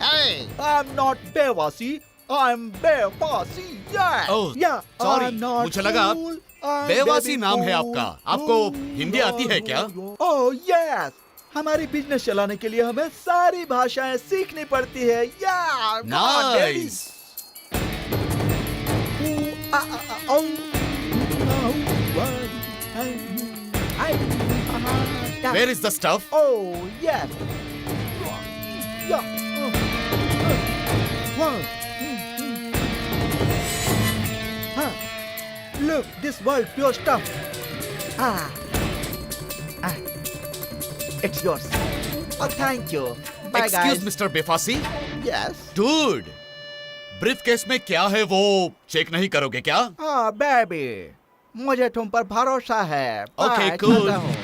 Hey, I'm not बेवासी, I'm बेवासी. Yeah, Oh, yeah. sorry. I'm not मुझे लगा cool, I'm बेवासी baby नाम है cool. आपका। आपको हिंदी आती है क्या? Oh yes. हमारी बिजनेस चलाने के लिए हमें सारी भाषाएं सीखनी पड़ती है। Yeah, come on, baby. Nice. Where is the stuff? Oh, yes. Yeah. Wow. Look, this world pure stuff. It's yours. Oh, thank you. Bye, Excuse guys. Mr. बेफासी? Yes. Dude, brief case में क्या है वो चेक नहीं करोगे क्या? हाँ, बेबी, मुझे तुम पर भरोसा है। Okay, Bye, cool. चलता हूँ।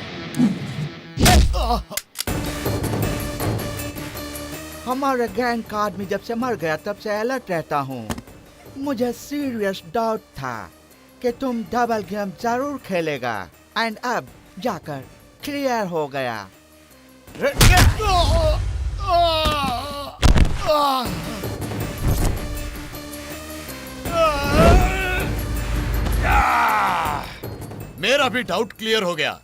हमारे गैंग का आदमी जब से मर गया तब से अलर्ट रहता हूँ। मुझे सीरियस डाउट था कि तुम डबल गेम जरूर खेलेगा, एंड अब जाकर क्लियर हो गया। मेरा भी डाउट क्लियर हो गया।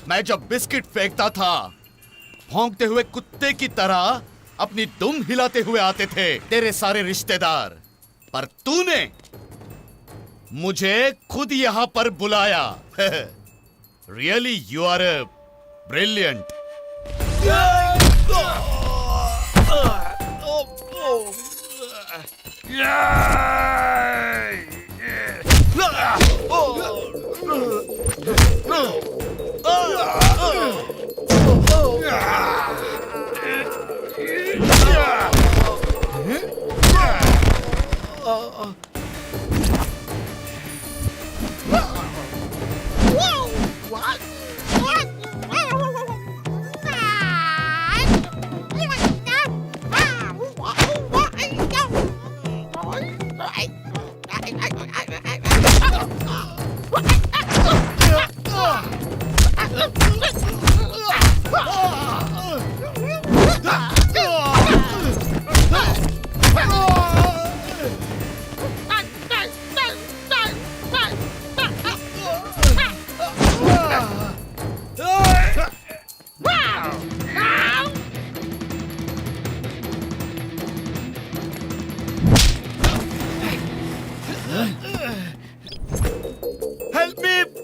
मैं जब बिस्किट फेंकता था, भौंकते हुए कुत्ते की तरह अपनी दुम हिलाते हुए आते थे तेरे सारे रिश्तेदार, पर तूने मुझे खुद यहां पर बुलाया। Really you are brilliant.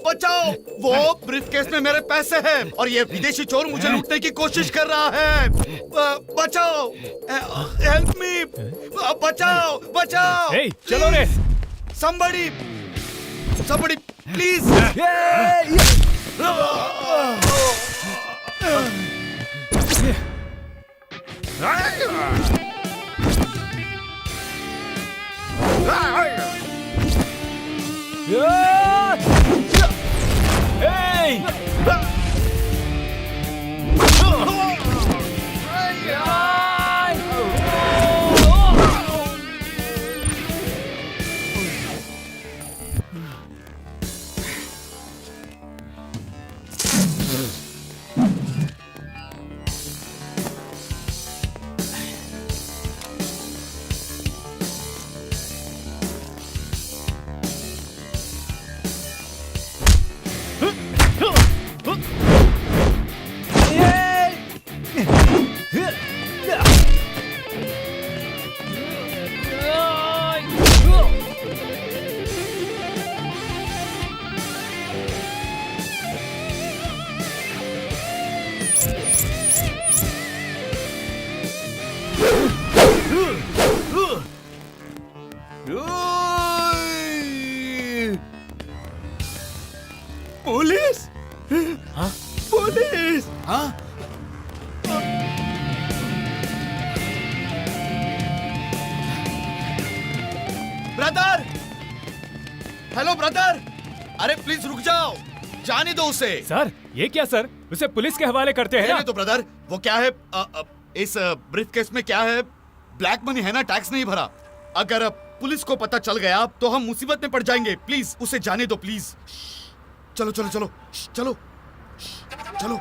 बचाओ, वो ब्रीफकेस में मेरे पैसे हैं और ये विदेशी चोर मुझे लूटने की कोशिश कर रहा है। बचाओ, हेल्प मी, बचाओ, बचाओ। Hey, चलो रे। Somebody, please. पुलिस? हाँ? पुलिस? हाँ? ब्रदर! Hello brother! अरे प्लीज रुक जाओ, जाने दो उसे। सर ये क्या सर, उसे पुलिस के हवाले करते हैं ना? तो ब्रदर, वो क्या है, इस ब्रीफ केस में क्या है, ब्लैक मनी है ना, टैक्स नहीं भरा। अगर पुलिस को पता चल गया तो हम मुसीबत में पड़ जाएंगे। प्लीज उसे जाने दो प्लीज। चलो चलो चलो चलो चलो।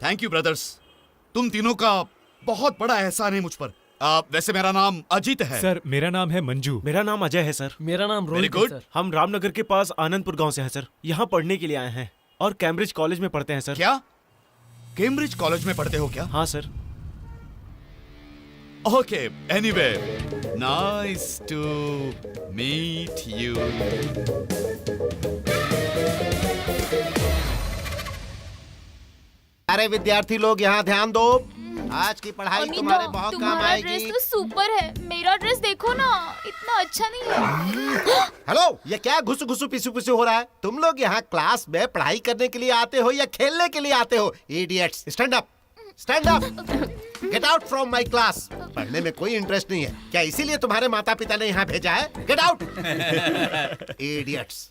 थैंक यू ब्रदर्स, तुम तीनों का बहुत बड़ा एहसान है मुझ पर। वैसे मेरा नाम अजीत है। सर मेरा नाम है मंजू। मेरा नाम अजय है सर। मेरा नाम Very रोहित है good. सर। हम रामनगर के पास आनंदपुर गांव से हैं सर। यहाँ पढ़ने के लिए आए हैं और कैम्ब्रिज कॉलेज में पढ़ते हैं सर। क्या कैम्ब्रिज कॉलेज में पढ़ते हो क्या? हाँ sir. Okay, anyway, nice to meet you. अरे विद्यार्थी लोग यहाँ ध्यान दो, आज की पढ़ाई तुम्हारे बहुत काम तुम्हारा आएगी। ड्रेस तो सुपर है, मेरा ड्रेस देखो ना, इतना अच्छा नहीं है। हेलो, ये क्या घुसु घुसु पिसु पिसु हो रहा है? तुम लोग यहाँ क्लास में पढ़ाई करने के लिए आते हो या खेलने के लिए आते हो? Idiots, stand up, stand up, get out from my class. पढ़ने में कोई इंटरेस्ट नहीं है क्या? इसीलिए तुम्हारे माता पिता ने यहाँ भेजा है? Get out, idiots.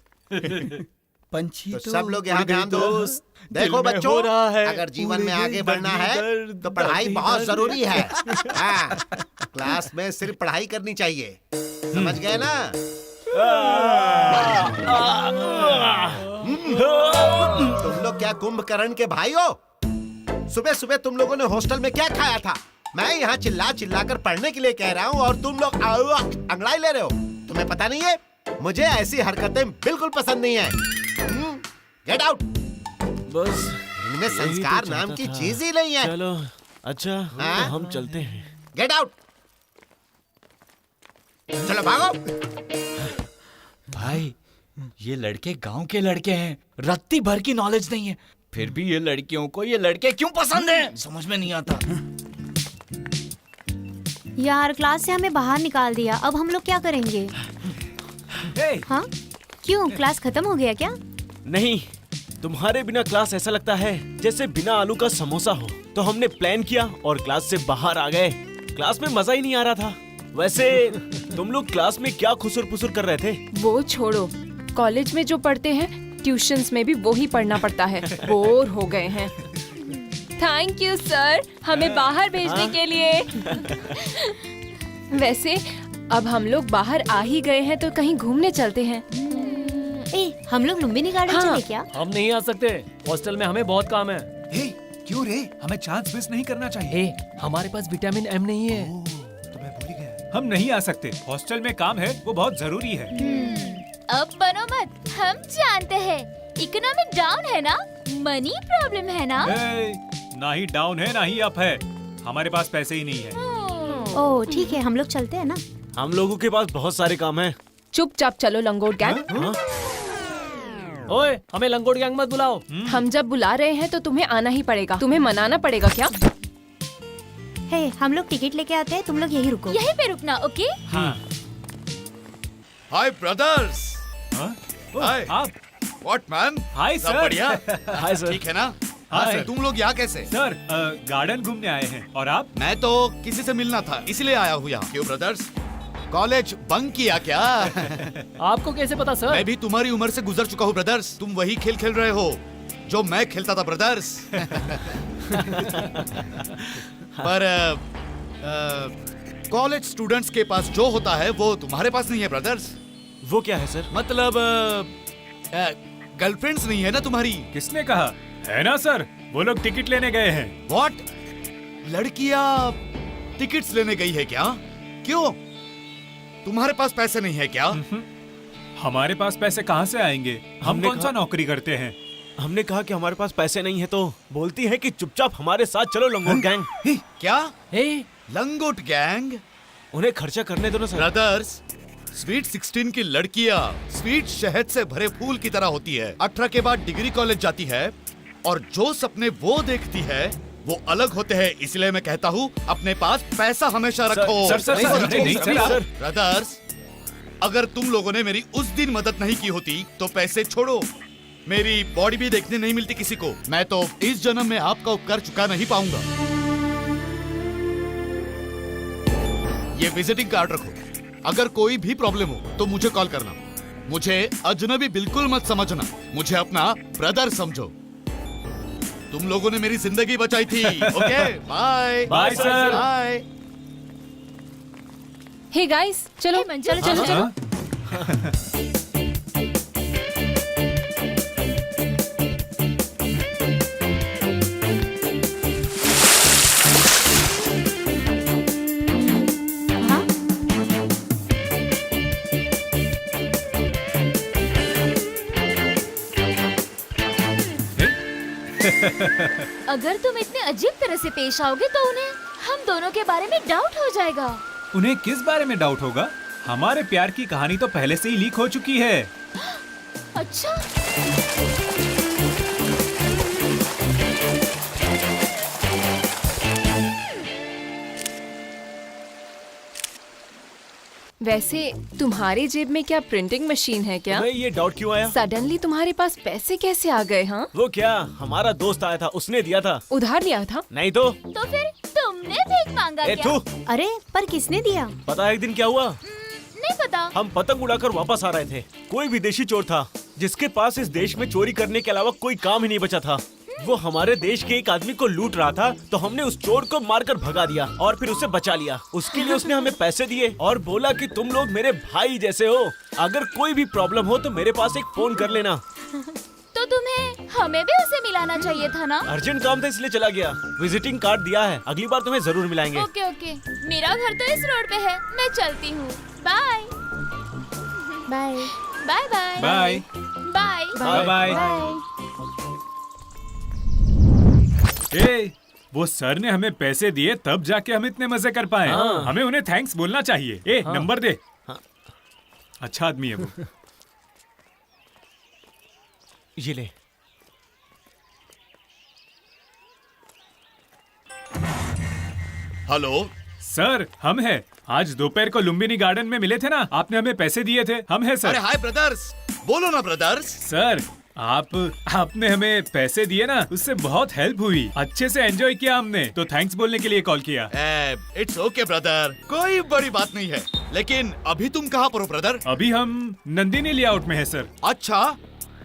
पंछी तो सब लोग यहाँ ध्यान दो। देखो बच्चों, अगर जीवन में आगे बढ़ना है तो पढ़ाई बहुत जरूरी है। हाँ, क्लास में सिर्फ पढ़ाई करनी चाहिए, समझ गए ना? तुम लोग क्या कुंभकर्ण के भाई हो? सुबह सुबह तुम लोगों ने हॉस्टल में क्या खाया था? मैं यहाँ चिल्ला चिल्ला कर पढ़ने के लिए कह रहा हूँ और तुम लोग अंगड़ाई ले रहे हो। तुम्हें पता नहीं है, मुझे ऐसी हरकतें बिल्कुल पसंद नहीं है। Get out. बस इनमें संस्कार नाम की चीज ही नहीं है। चलो अच्छा, तो हम चलते हैं। गेट आउट, चलो भागो। भाई ये लड़के गांव के लड़के हैं, रत्ती भर की नॉलेज नहीं है, फिर भी ये लड़कियों को ये लड़के क्यों पसंद हैं समझ में नहीं आता। यार क्लास से हमें बाहर निकाल दिया, अब हम लोग क्या करेंगे? हाँ क्यों, क्लास खत्म हो गया क्या? नहीं, तुम्हारे बिना क्लास ऐसा लगता है जैसे बिना आलू का समोसा हो। तो हमने प्लान किया और क्लास से बाहर आ गए। क्लास में मजा ही नहीं आ रहा था। वैसे तुम लोग क्लास में क्या खुसुर पुसुर कर रहे थे? वो छोड़ो, कॉलेज में जो पढ़ते हैं ट्यूशंस में भी वो ही पढ़ना पड़ता है। बोर हो गए हैं। थैंक यू सर, हमें बाहर भेजने के लिए। वैसे अब हम लोग बाहर आ ही गए हैं तो कहीं घूमने चलते हैं। हम लोग लुम्बिनी गार्डन चले क्या? हम नहीं आ सकते, हॉस्टल में हमें बहुत काम है। क्यों रे, हमें चांस मिस नहीं करना चाहिए। हमारे पास विटामिन एम नहीं है। तो मैं भूल गया। हम नहीं आ सकते, हॉस्टल में काम है, वो बहुत जरूरी है। अब बनो मत, हम जानते हैं इकोनॉमिक डाउन है ना, मनी प्रॉब्लम है ना। ना ही डाउन है ना ही अप है, हमारे पास पैसे ही नहीं है। ओह ठीक है, हम लोग चलते हैं ना। हम लोगों के पास बहुत सारे काम हैं। चुपचाप चलो लंगोट गैंग। ओए, हमें लंगोट गैंग मत बुलाओ। हम जब बुला रहे हैं तो तुम्हें आना ही पड़ेगा। तुम्हें मनाना पड़ेगा क्या? हे, हम लोग टिकट लेके आते हैं, तुम लोग यहीं रुको। यहीं पे रुकना, ओके? हाय ब्रदर्स। हाय आप? What man? हाय सब सर। बढ़िया? Hi sir. ठीक है ना? हाय। सर, तुम लोग यहाँ कैसे? सर गार्डन घूमने आए हैं। और आप? मैं तो किसी से मिलना था, इसलिए आया हूँ यहाँ। क्यों ब्रदर्स, कॉलेज बंक किया क्या? आपको कैसे पता सर? मैं भी तुम्हारी उम्र से गुजर चुका हूँ ब्रदर्स। तुम वही खेल खेल रहे हो जो मैं खेलता था ब्रदर्स। पर कॉलेज स्टूडेंट्स के पास जो होता है वो तुम्हारे पास नहीं है ब्रदर्स। वो क्या है सर? मतलब गर्लफ्रेंड्स नहीं है ना तुम्हारी? किसने कहा? है ना सर, वो लोग टिकट लेने गए हैं। व्हाट? लड़कियां टिकट्स लेने गई है क्या? क्यों, तुम्हारे पास पैसे नहीं है क्या? हमारे पास पैसे कहाँ से आएंगे? हम कौन सा नौकरी करते हैं? हमने कहा कि हमारे पास पैसे नहीं है तो बोलती है कि चुपचाप हमारे साथ चलो लंगोट गैंग। क्या? लंगोट गैंग? उन्हें खर्चा करने दो ना सर। ब्रदर्स स्वीट 16 की लड़कियां स्वीट शहद से भरे फूल की तरह होती है। 18 के बाद डिग्री कॉलेज जाती है और जो सपने वो देखती है वो अलग होते हैं। इसलिए मैं कहता हूँ अपने पास पैसा हमेशा रखो। ब्रदर्स, अगर तुम लोगों ने मेरी उस दिन मदद नहीं की होती तो पैसे छोड़ो, मेरी बॉडी भी देखने नहीं मिलती किसी को। मैं तो इस जन्म में आपका उपकार चुका नहीं पाऊंगा। ये विजिटिंग कार्ड रखो, अगर कोई भी प्रॉब्लम हो तो मुझे कॉल करना। मुझे अजनबी बिल्कुल मत समझना, मुझे अपना ब्रदर समझो। तुम लोगों ने मेरी जिंदगी बचाई थी। Okay, bye bye sir. Bye. Hey guys, चलो चलो चलो चलो। अगर तुम इतने अजीब तरह से पेश आओगे तो उन्हें हम दोनों के बारे में डाउट हो जाएगा। उन्हें किस बारे में डाउट होगा? हमारे प्यार की कहानी तो पहले से ही लीक हो चुकी है। अच्छा, वैसे तुम्हारी जेब में क्या प्रिंटिंग मशीन है क्या? तुम्हें ये डाउट क्यों आया? सडनली तुम्हारे पास पैसे कैसे आ गए? हाँ, वो क्या, हमारा दोस्त आया था, उसने दिया था। उधार लिया था? नहीं तो फिर तुमने भीख मांगा ए क्या? तू, अरे पर किसने दिया? पता है एक दिन क्या हुआ? नहीं पता। हम पतंग उड़ाकर वापस आ रहे थे। कोई विदेशी चोर था जिसके पास इस देश में चोरी करने के अलावा कोई काम ही नहीं बचा था। वो हमारे देश के एक आदमी को लूट रहा था, तो हमने उस चोर को मारकर भगा दिया और फिर उसे बचा लिया। उसके लिए उसने हमें पैसे दिए और बोला कि तुम लोग मेरे भाई जैसे हो, अगर कोई भी प्रॉब्लम हो तो मेरे पास एक फोन कर लेना। तो तुम्हें हमें भी उसे मिलाना चाहिए था ना? अर्जेंट काम था इसलिए चला गया। विजिटिंग कार्ड दिया है, अगली बार तुम्हें जरूर मिलाएंगे। ओके ओके, मेरा घर तो इस रोड पे है, मैं चलती हूँ। Bye bye bye bye bye bye bye bye. ए, वो सर ने हमें पैसे दिए तब जाके हम इतने मजे कर पाए। हमें उन्हें थैंक्स बोलना चाहिए। ए, नंबर दे। अच्छा आदमी है वो। ये ले। हेलो सर, हम हैं। आज दोपहर को लुम्बिनी गार्डन में मिले थे ना, आपने हमें पैसे दिए थे। हम हैं सर। अरे हाय ब्रदर्स, बोलो ना ब्रदर्स। सर, आपने हमें पैसे दिए ना, उससे बहुत हेल्प हुई। अच्छे से एंजॉय किया हमने, तो थैंक्स बोलने के लिए कॉल किया। इट्स ओके ब्रदर, कोई बड़ी बात नहीं है। लेकिन अभी तुम कहाँ पर हो ब्रदर? अभी हम नंदिनी लेआउट में है सर। अच्छा,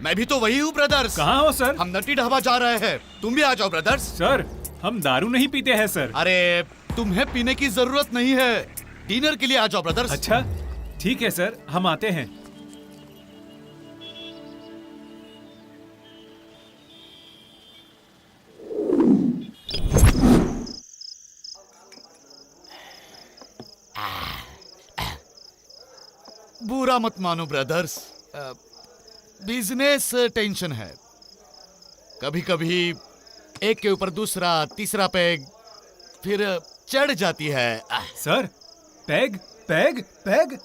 मैं भी तो वही हूँ ब्रदर्स। कहाँ हो सर? हम नटी ढाबा जा रहे हैं, तुम भी आ जाओ ब्रदर्स। सर, हम दारू नहीं पीते हैं सर। अरे तुम्हें पीने की जरूरत नहीं है, डिनर के लिए आ जाओ ब्रदर्स। अच्छा ठीक है सर, हम आते हैं। बुरा मत मानो ब्रदर्स, बिजनेस टेंशन है। कभी कभी एक के ऊपर दूसरा तीसरा पैग फिर चढ़ जाती है। Sir, peg peg peg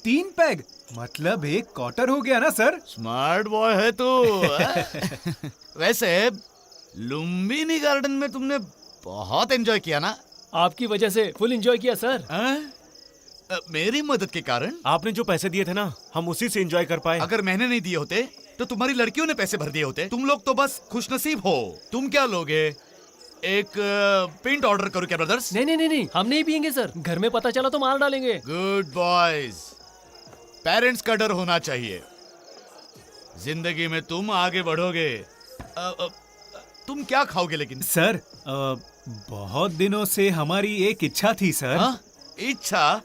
3 peg मतलब 1 क्वार्टर हो गया ना सर? स्मार्ट बॉय है तू। वैसे लुम्बिनी गार्डन में तुमने बहुत एंजॉय किया ना? आपकी वजह से फुल एंजॉय किया सर। मेरी मदद के कारण? आपने जो पैसे दिए थे ना, हम उसी से एंजॉय कर पाए। अगर मैंने नहीं दिए होते तो तुम्हारी लड़कियों ने पैसे भर दिए होते। तुम लोग तो बस खुशनसीब हो। तुम क्या लोगे? एक पिंट ऑर्डर करो क्या ब्रदर्स? नहीं, हम नहीं पियेंगे सर। घर में पता चला तो मार डालेंगे। गुड बॉयज, पेरेंट्स का डर होना चाहिए। जिंदगी में तुम आगे बढ़ोगे। तुम क्या खाओगे लेकिन? सर, बहुत दिनों से हमारी एक इच्छा थी सर। इच्छा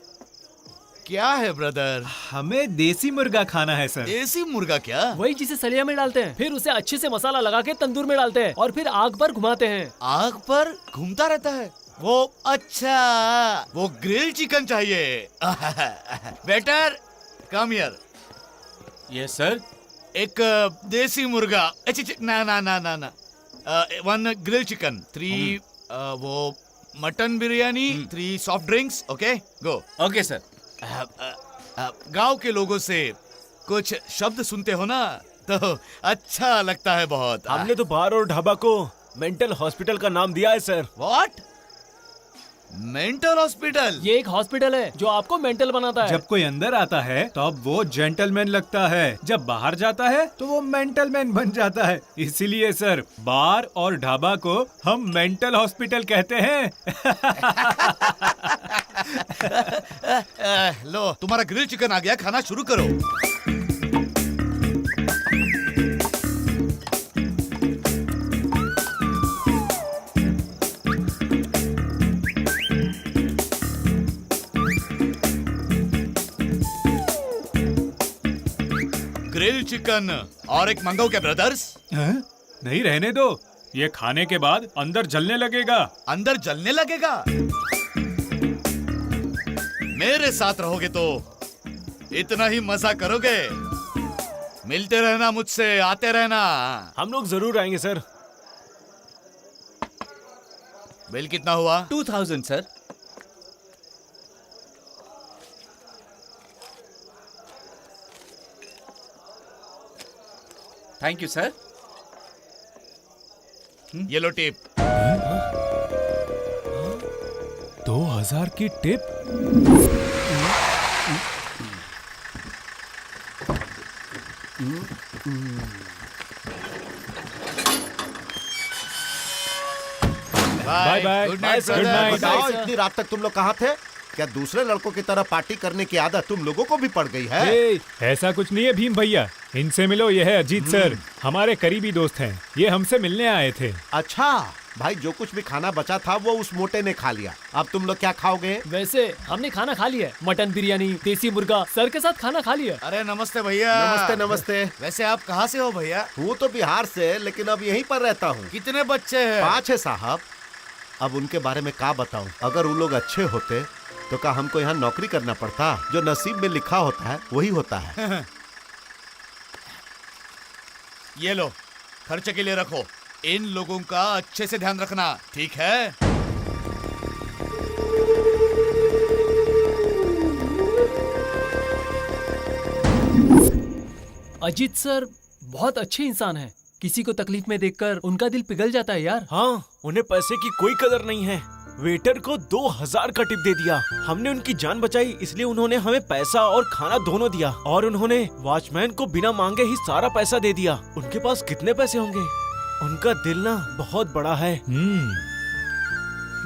क्या है ब्रदर? हमें देसी मुर्गा खाना है सर। देसी मुर्गा क्या? वही जिसे सलिया में डालते हैं, फिर उसे अच्छे से मसाला लगा के तंदूर में डालते हैं और फिर आग पर घुमाते हैं। आग पर घूमता रहता है वो? अच्छा, वो ग्रिल चिकन चाहिए। Waiter come here. Yes sir. एक देसी मुर्गा, ना ना ना ना ना, 1 ग्रिल चिकन, 3 वो mutton biryani, 3 soft drinks. Okay go. Okay sir. गांव के लोगों से कुछ शब्द सुनते हो ना तो अच्छा लगता है बहुत। हमने तो बार और ढाबा को मेंटल हॉस्पिटल का नाम दिया है सर। व्हाट? Mental hospital? ये एक हॉस्पिटल है जो आपको मेंटल बनाता है। जब कोई अंदर आता है तब वो जेंटलमैन लगता है, जब बाहर जाता है तो वो मेंटलमैन बन जाता है। इसीलिए सर बार और ढाबा को हम मेंटल हॉस्पिटल कहते हैं। लो तुम्हारा ग्रिल चिकन आ गया, खाना शुरू करो। ग्रिल चिकन और एक मंगाओ क्या ब्रदर्स? नहीं रहने दो, ये खाने के बाद अंदर जलने लगेगा। अंदर जलने लगेगा? मेरे साथ रहोगे तो इतना ही मजा करोगे। मिलते रहना मुझसे, आते रहना। हम लोग जरूर आएंगे सर। बिल कितना हुआ? 2000 सर। Thank you sir. ये लो टिप। 2000 की tip? Bye bye. Good night good night. बताओ इतनी रात तक तुम लोग कहाँ थे? क्या दूसरे लड़कों की तरह पार्टी करने की आदत तुम लोगों को भी पड़ गई है? ऐसा कुछ नहीं है भीम भैया, इनसे मिलो। ये है अजीत सर, हमारे करीबी दोस्त हैं। ये हमसे मिलने आए थे। अच्छा भाई, जो कुछ भी खाना बचा था वो उस मोटे ने खा लिया। अब तुम लोग क्या खाओगे? वैसे हमने खाना खा लिया है, मटन बिरयानी, देसी मुर्गा, सर के साथ खाना खा लिया। अरे नमस्ते भैया। नमस्ते नमस्ते। वैसे आप कहाँ से हो भैया? हूँ तो बिहार से, लेकिन अब यहीं पर रहता हूँ। कितने बच्चे हैं? 5 है साहब। अब उनके बारे में क्या बताऊं? अगर वो लोग अच्छे होते तो क्या हमको यहाँ नौकरी करना पड़ता? जो नसीब में लिखा होता है वही होता है। ये लो, खर्चे के लिए रखो। इन लोगों का अच्छे से ध्यान रखना, ठीक है? अजीत सर बहुत अच्छे इंसान हैं। किसी को तकलीफ में देखकर उनका दिल पिघल जाता है यार। हाँ, उन्हें पैसे की कोई कदर नहीं है। वेटर को 2000 का टिप दे दिया। हमने उनकी जान बचाई, इसलिए उन्होंने हमें पैसा और खाना दोनों दिया। और उन्होंने वॉचमैन को बिना मांगे ही सारा पैसा दे दिया। उनके पास कितने पैसे होंगे? उनका दिल ना बहुत बड़ा है।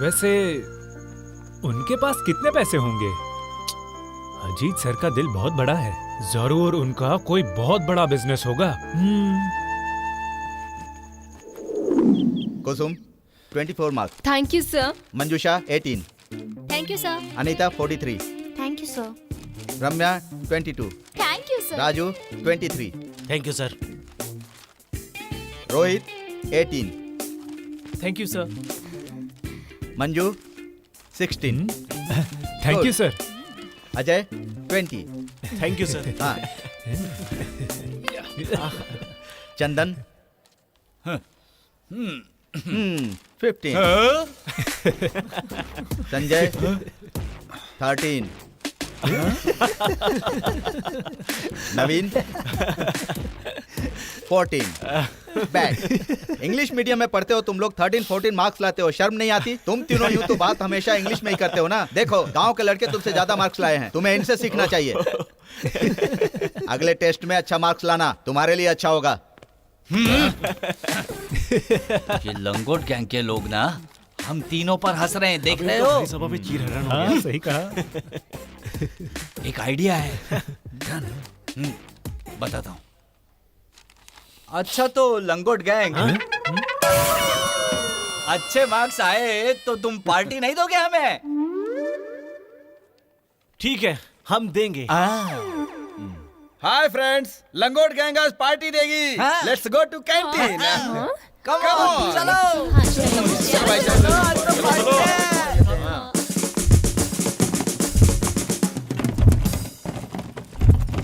वैसे उनके पास कितने पैसे होंगे? अजीत सर का दिल बहुत बड़ा है, जरूर उनका कोई बहुत बड़ा बिजनेस होगा। कुसुम 24 marks. Thank you sir. Manjusha 18। Thank you sir. Anita 43। Thank you sir. Ramya 22। Thank you sir. Raju 23। Thank you sir. Rohit 18। Thank you sir. Manju 16। Thank you sir. Ajay 20। Thank you sir. हाँ। चंदन 15। संजय 13। नवीन 14। बैड। इंग्लिश मीडियम में पढ़ते हो तुम लोग, 13-14 मार्क्स लाते हो, शर्म नहीं आती? तुम तीनों यूं तो बात हमेशा इंग्लिश में ही करते हो ना। देखो, गांव के लड़के तुमसे ज्यादा मार्क्स लाए हैं, तुम्हें इनसे सीखना चाहिए। अगले टेस्ट में अच्छा मार्क्स लाना, तुम्हारे लिए अच्छा होगा। ये लंगोट गैंग के लोग ना हम तीनों पर हंस रहे हैं, देख रहे हो? सभा में चीर हरण हो गया। हाँ, सही कहा। एक आइडिया है, बताता हूँ। अच्छा तो लंगोट गैंग, अच्छे मार्क्स आए तो तुम पार्टी नहीं दोगे हमें? ठीक है, हम देंगे। हाय फ्रेंड्स, लंगोट गैंग आज पार्टी देगी। Let's go to canteen. Come on, चलो।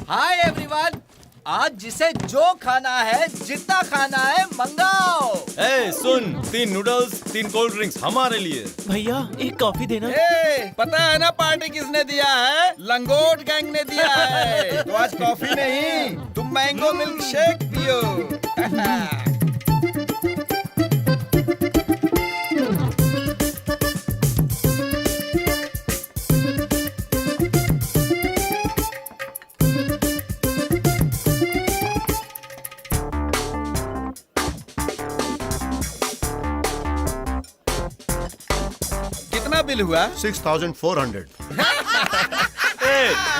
हाय एवरीवन, आज जिसे जो खाना है, जितना खाना है, मंगाओ। ए, सुन, 3 नूडल्स 3 कोल्ड ड्रिंक्स हमारे लिए। भैया एक कॉफी देना। पता है ना पार्टी किसने दिया है? लंगोट गैंग ने दिया है। तो आज कॉफी नहीं, तुम मैंगो मिल्क शेक पियो। कितना बिल हुआ? 6400।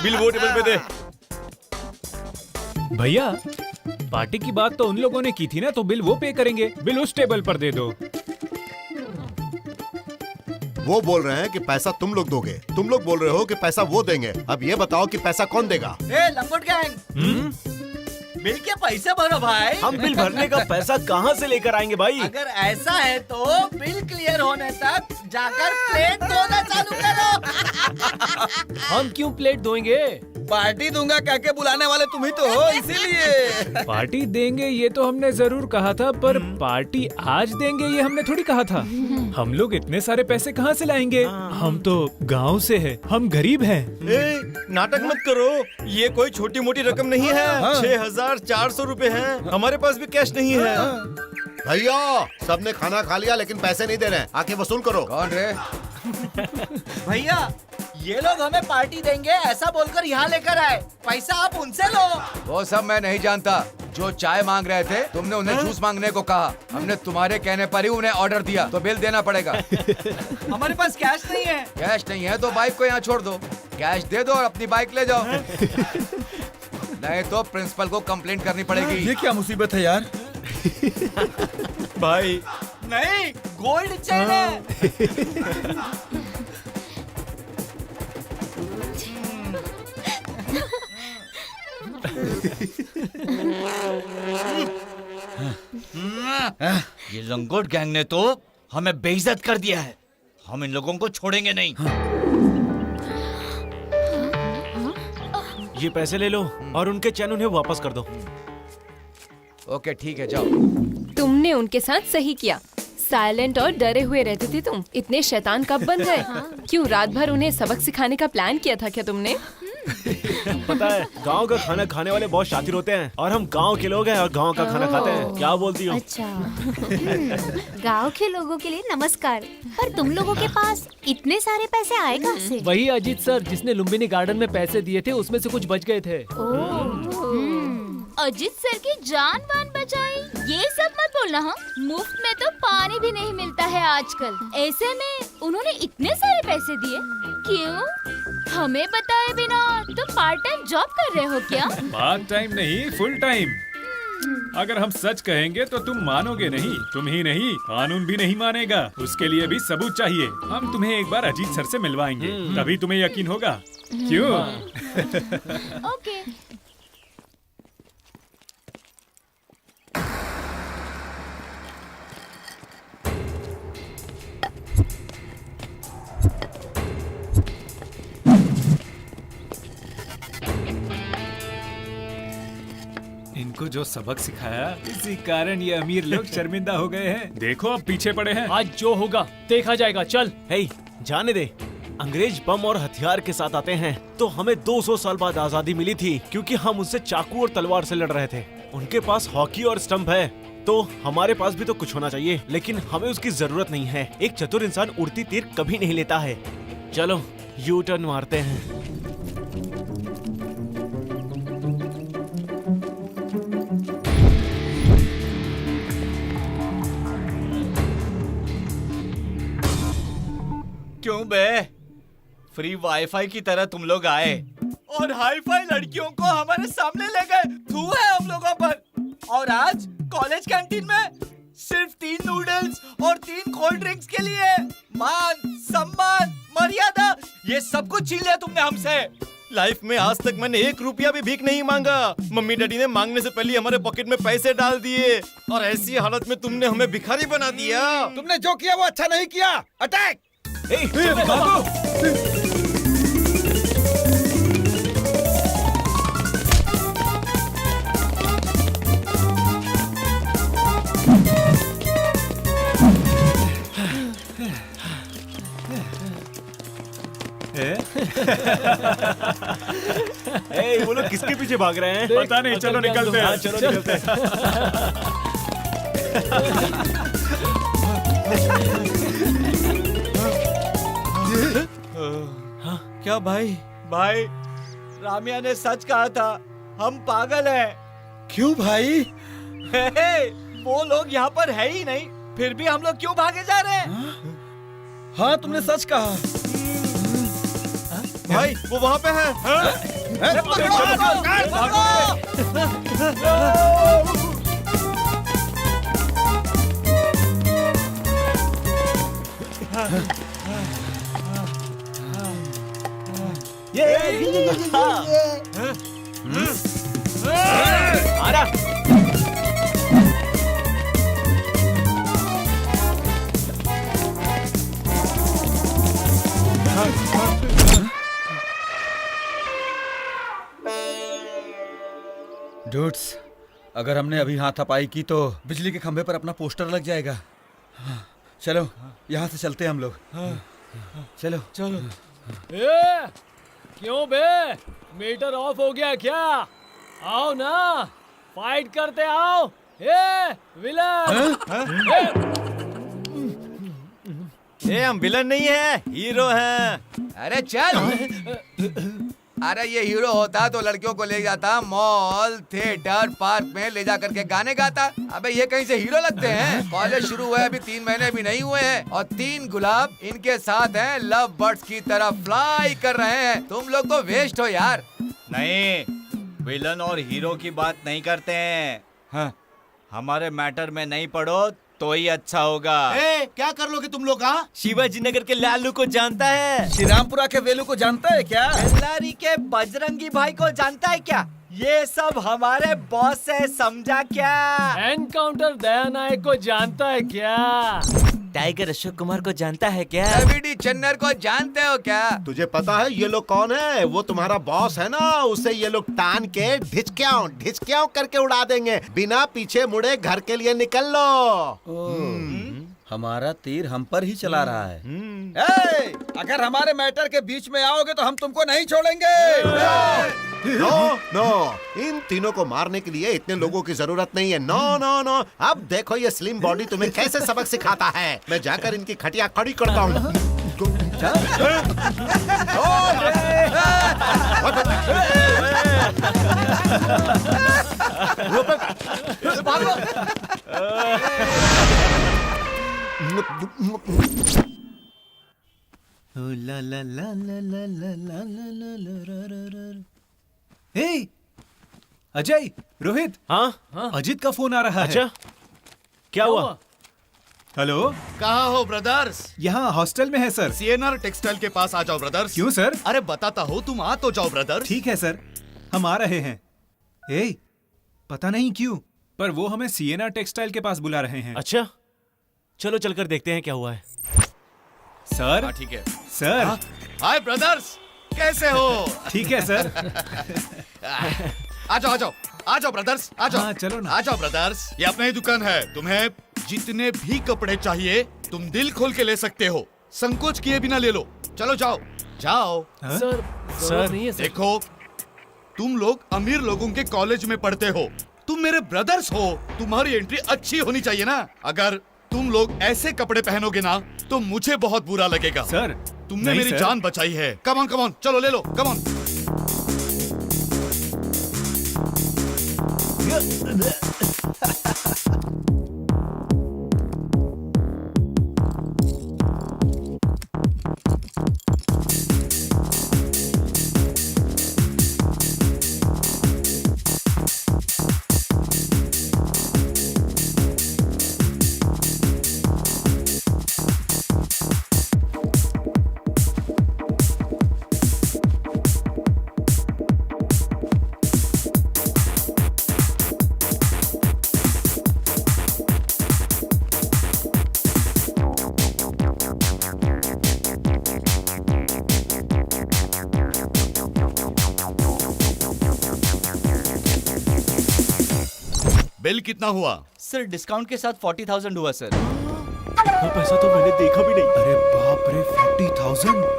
बिल वो टेबल पे दे। भैया पार्टी की बात तो उन लोगों ने की थी ना, तो बिल वो पे करेंगे। बिल उस टेबल पर दे दो। वो बोल रहे हैं कि पैसा तुम लोग दोगे, तुम लोग बोल रहे हो कि पैसा वो देंगे। अब ये बताओ कि पैसा कौन देगा? लंगोट गैंग, बिल के पैसे भरो भाई। हम बिल भरने का पैसा कहाँ से लेकर आएंगे भाई? अगर ऐसा है तो बिल क्लियर होने तक जाकर प्लेट धोना चालू करो। हम क्यों प्लेट धोएंगे? पार्टी दूंगा कह के बुलाने वाले तुम ही तो हो, इसीलिए। पार्टी देंगे ये तो हमने जरूर कहा था, पर पार्टी आज देंगे ये हमने थोड़ी कहा था। हम लोग इतने सारे पैसे कहाँ से लाएंगे? हम तो गांव से हैं, हम गरीब हैं। नाटक मत करो, ये कोई छोटी मोटी रकम नहीं है। 6400 रुपए है, हमारे पास भी कैश नहीं है। भैया सबने खाना खा लिया लेकिन पैसे नहीं दे रहे हैं, आके वसूल करो। कौन रे? भैया ये लोग हमें पार्टी देंगे ऐसा बोलकर यहाँ लेकर आए, पैसा आप उनसे लो। वो सब मैं नहीं जानता। जो चाय मांग रहे थे तुमने उन्हें जूस मांगने को कहा, हमने तुम्हारे कहने पर ही उन्हें ऑर्डर दिया, तो बिल देना पड़ेगा। हमारे पास कैश नहीं है। कैश नहीं है तो बाइक को यहाँ छोड़ दो, कैश दे दो और अपनी बाइक ले जाओ। नहीं तो प्रिंसिपल को कंप्लेंट करनी पड़ेगी। ये क्या मुसीबत है यार? भाई नहीं, गोल्ड चेन है। ये लंगोट गैंग ने तो हमें बेइज्जत कर दिया है, हम इन लोगों को छोड़ेंगे नहीं। ये पैसे ले लो और उनके चैन उन्हें वापस कर दो। ओके ठीक है, जाओ। तुमने उनके साथ सही किया। साइलेंट और डरे हुए रहते थे तुम, इतने शैतान कब बन गए? क्यों रात भर उन्हें सबक सिखाने का प्लान किया था क्या तुमने? पता है गांव का खाना खाने वाले बहुत शातिर होते हैं, और हम गांव के लोग हैं और गांव का खाना खाते हैं। क्या बोलती हो? अच्छा। गांव के लोगों के लिए नमस्कार, पर तुम लोगों के पास इतने सारे पैसे आए कहाँ से? वही अजीत सर जिसने लुम्बिनी गार्डन में पैसे दिए थे, उसमें से कुछ बच गए थे। अजीत सर की जान वान बचाई, ये सब मत बोलना। हाँ, मुफ्त में तो पानी भी नहीं मिलता है आजकल। ऐसे में उन्होंने इतने सारे पैसे दिए क्यों? हमें बताए बिना तुम पार्ट टाइम जॉब कर रहे हो क्या? पार्ट टाइम नहीं, फुल टाइम। अगर हम सच कहेंगे तो तुम मानोगे नहीं। तुम ही नहीं, कानून भी नहीं मानेगा। उसके लिए भी सबूत चाहिए। हम तुम्हें एक बार अजीत सर से मिलवाएंगे, तभी तुम्हें यकीन होगा। क्यों? ओके। इनको जो सबक सिखाया, इसी कारण ये अमीर लोग शर्मिंदा हो गए हैं। देखो अब पीछे पड़े हैं। आज जो होगा देखा जाएगा। चल। हे, जाने दे। अंग्रेज बम और हथियार के साथ आते हैं तो हमें 200 साल बाद आजादी मिली थी, क्योंकि हम उनसे चाकू और तलवार से लड़ रहे थे। उनके पास हॉकी और स्टंप है, तो हमारे पास भी तो कुछ होना चाहिए, लेकिन हमें उसकी जरूरत नहीं है। एक चतुर इंसान उड़ती तीर कभी नहीं लेता है। चलो यू टर्न मारते हैं। क्यों बे? फ्री वाईफाई की तरह तुम लोग आए और हाई फाई लड़कियों को हमारे सामने ले गए। तू है हम लोगों पर। और आज कॉलेज कैंटीन में सिर्फ 3 नूडल्स और 3 कोल्ड ड्रिंक्स के लिए मान, सम्मान, मर्यादा, ये सब कुछ छीन लिया तुमने हमसे। लाइफ में आज तक मैंने 1 रुपया भी भीख नहीं मांगा। मम्मी डैडी ने मांगने से पहले हमारे पॉकेट में पैसे डाल दिए, और ऐसी हालत में तुमने हमें भिखारी बना दिया। तुमने जो किया वो अच्छा नहीं किया। अटैक! वो लोग किसके पीछे भाग रहे हैं? पता नहीं, चलो निकलते हैं। हाँ, चलो निकलते हैं। क्या भाई? भाई, रामिया ने सच कहा था, हम पागल हैं। क्यों भाई? वो लोग यहाँ पर है ही नहीं, फिर भी हम लोग क्यों भागे जा रहे हैं? हाँ, तुमने सच कहा। भाई, वो वहाँ पे है। डूड्स, अगर हमने अभी हाथापाई की तो बिजली के खंभे पर अपना पोस्टर लग जाएगा। चलो, यहाँ से चलते हैं हम लोग। चलो चलो। क्यों बे, मीटर ऑफ हो गया क्या? आओ ना, फाइट करते आओ। विलन। हम विलन नहीं है, हीरो हैं। अरे चल। अरे ये हीरो होता तो लड़कियों को ले जाता मॉल, थिएटर, पार्क में ले जा करके गाने गाता। अबे ये कहीं से हीरो लगते हैं? कॉलेज शुरू हुए अभी 3 महीने भी नहीं हुए हैं और 3 गुलाब इनके साथ हैं, लव बर्ड्स की तरह फ्लाई कर रहे हैं। तुम लोग तो वेस्ट हो यार। नहीं, विलन और हीरो की बात नहीं करते हैं। हाँ। हमारे मैटर में नहीं पड़ो तो ही अच्छा होगा। क्या कर लोगे तुम लोग? शिवाजी नगर के लालू को जानता है? श्रीरामपुरा के वेलू को जानता है क्या? बेल्लारी के बजरंगी भाई को जानता है क्या? ये सब हमारे बॉस है, समझा क्या? एनकाउंटर दया नायक को जानता है क्या? टाइगर अशोक कुमार को जानता है क्या? एबीडी चन्नर को जानते हो क्या? तुझे पता है ये लोग कौन है? वो तुम्हारा बॉस है ना, उसे ये लोग टान के ढिचक्याओं करके उड़ा देंगे। बिना पीछे मुड़े घर के लिए निकल लो। हमारा तीर हम पर ही चला रहा है। अगर हमारे मैटर के बीच में आओगे तो हम तुमको नहीं छोड़ेंगे। नो, इन तीनों को मारने के लिए इतने लोगों की जरूरत नहीं है। नो। अब देखो ये स्लिम बॉडी तुम्हें कैसे सबक सिखाता है। मैं जाकर इनकी खटिया खड़ी करता हूँ। अजय, रोहित। हाँ, अजीत का फोन आ रहा है। अच्छा, क्या हुआ? हेलो, कहाँ हो ब्रदर्स? यहाँ हॉस्टल में है सर। सीएनआर टेक्सटाइल के पास आ जाओ ब्रदर्स। क्यों सर? अरे बताता हो, तुम आ तो जाओ ब्रदर। ठीक है सर, हम आ रहे हैं। पता नहीं क्यों, पर वो हमें सीएनआर टेक्सटाइल के पास बुला रहे हैं। अच्छा, चलो चलकर देखते हैं क्या हुआ है। सर? ठीक है सर। हाय ब्रदर्स, कैसे हो? ठीक है सर। आ जाओ ब्रदर्स, आ जाओ। हाँ, चलो ना। आ जाओ ब्रदर्स, ये अपना ही दुकान है। तुम्हें जितने भी कपड़े चाहिए तुम दिल खोल के ले सकते हो, संकोच किए बिना ले लो। चलो जाओ। सर नहीं है सर। देखो, तुम लोग अमीर लोगों के कॉलेज में पढ़ते हो, तुम मेरे ब्रदर्स हो, तुम्हारी एंट्री अच्छी होनी चाहिए ना। अगर तुम लोग ऐसे कपड़े पहनोगे ना तो मुझे बहुत बुरा लगेगा। सर, तुमने नहीं मेरी सर। जान बचाई है। कम ऑन, चलो ले लो, कम ऑन। बिल कितना हुआ? सर डिस्काउंट के साथ 40,000 हुआ सर। वो पैसा तो मैंने देखा भी नहीं। अरे बाप रे, 40,000।